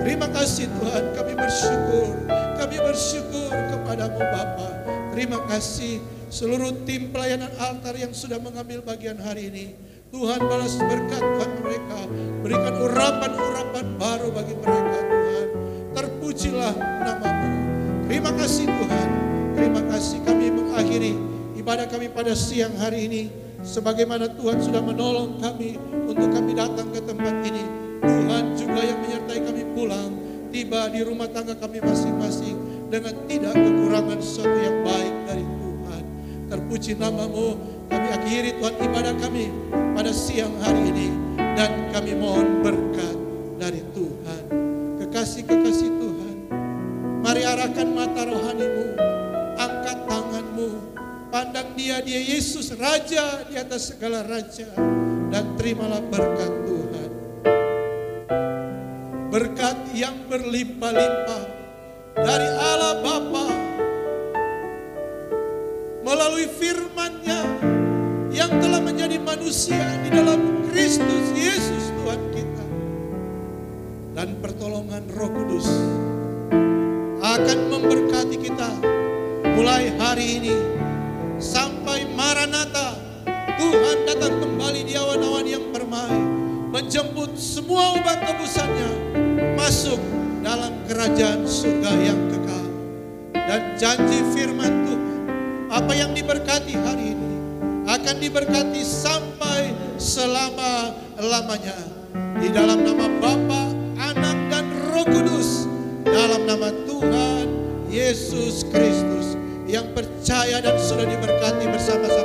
Terima kasih Tuhan, kami bersyukur. Kami bersyukur kepadamu Bapa. Terima kasih seluruh tim pelayanan altar yang sudah mengambil bagian hari ini. Tuhan balas berkat Tuhan mereka. Berikan urapan-urapan baru bagi mereka Tuhan. Terpujilah nama-Mu. Terima kasih Tuhan. Terima kasih, kami mengakhiri ibadah kami pada siang hari ini. Sebagaimana Tuhan sudah menolong kami untuk kami datang ke tempat ini, Tuhan juga yang menyertai kami pulang, tiba di rumah tangga kami masing-masing dengan tidak kekurangan sesuatu yang baik dari Tuhan. Terpuji nama-Mu. Kami akhiri Tuhan ibadah kami pada siang hari ini. Dan kami mohon berkat dari Tuhan. Kekasih-kekasih Tuhan, mari arahkan mata rohanimu, angkat tanganmu, pandang dia Yesus Raja di atas segala raja, dan terimalah berkat Tuhan. Berkat yang berlimpah-limpah dari Allah Bapa melalui firman-Nya yang telah menjadi manusia di dalam Kristus Yesus Tuhan kita, dan pertolongan Roh Kudus akan memberkati kita mulai hari ini sampai Maranatha. Tuhan datang kembali di awan-awan yang permai, menjemput semua umat tebusannya masuk dalam kerajaan surga yang kekal. Dan janji firman Tuhan, apa yang diberkati hari ini akan diberkati sampai selama-lamanya. Di dalam nama Bapa, Anak, dan Roh Kudus, dalam nama Tuhan Yesus Kristus, yang percaya dan sudah diberkati bersama-sama.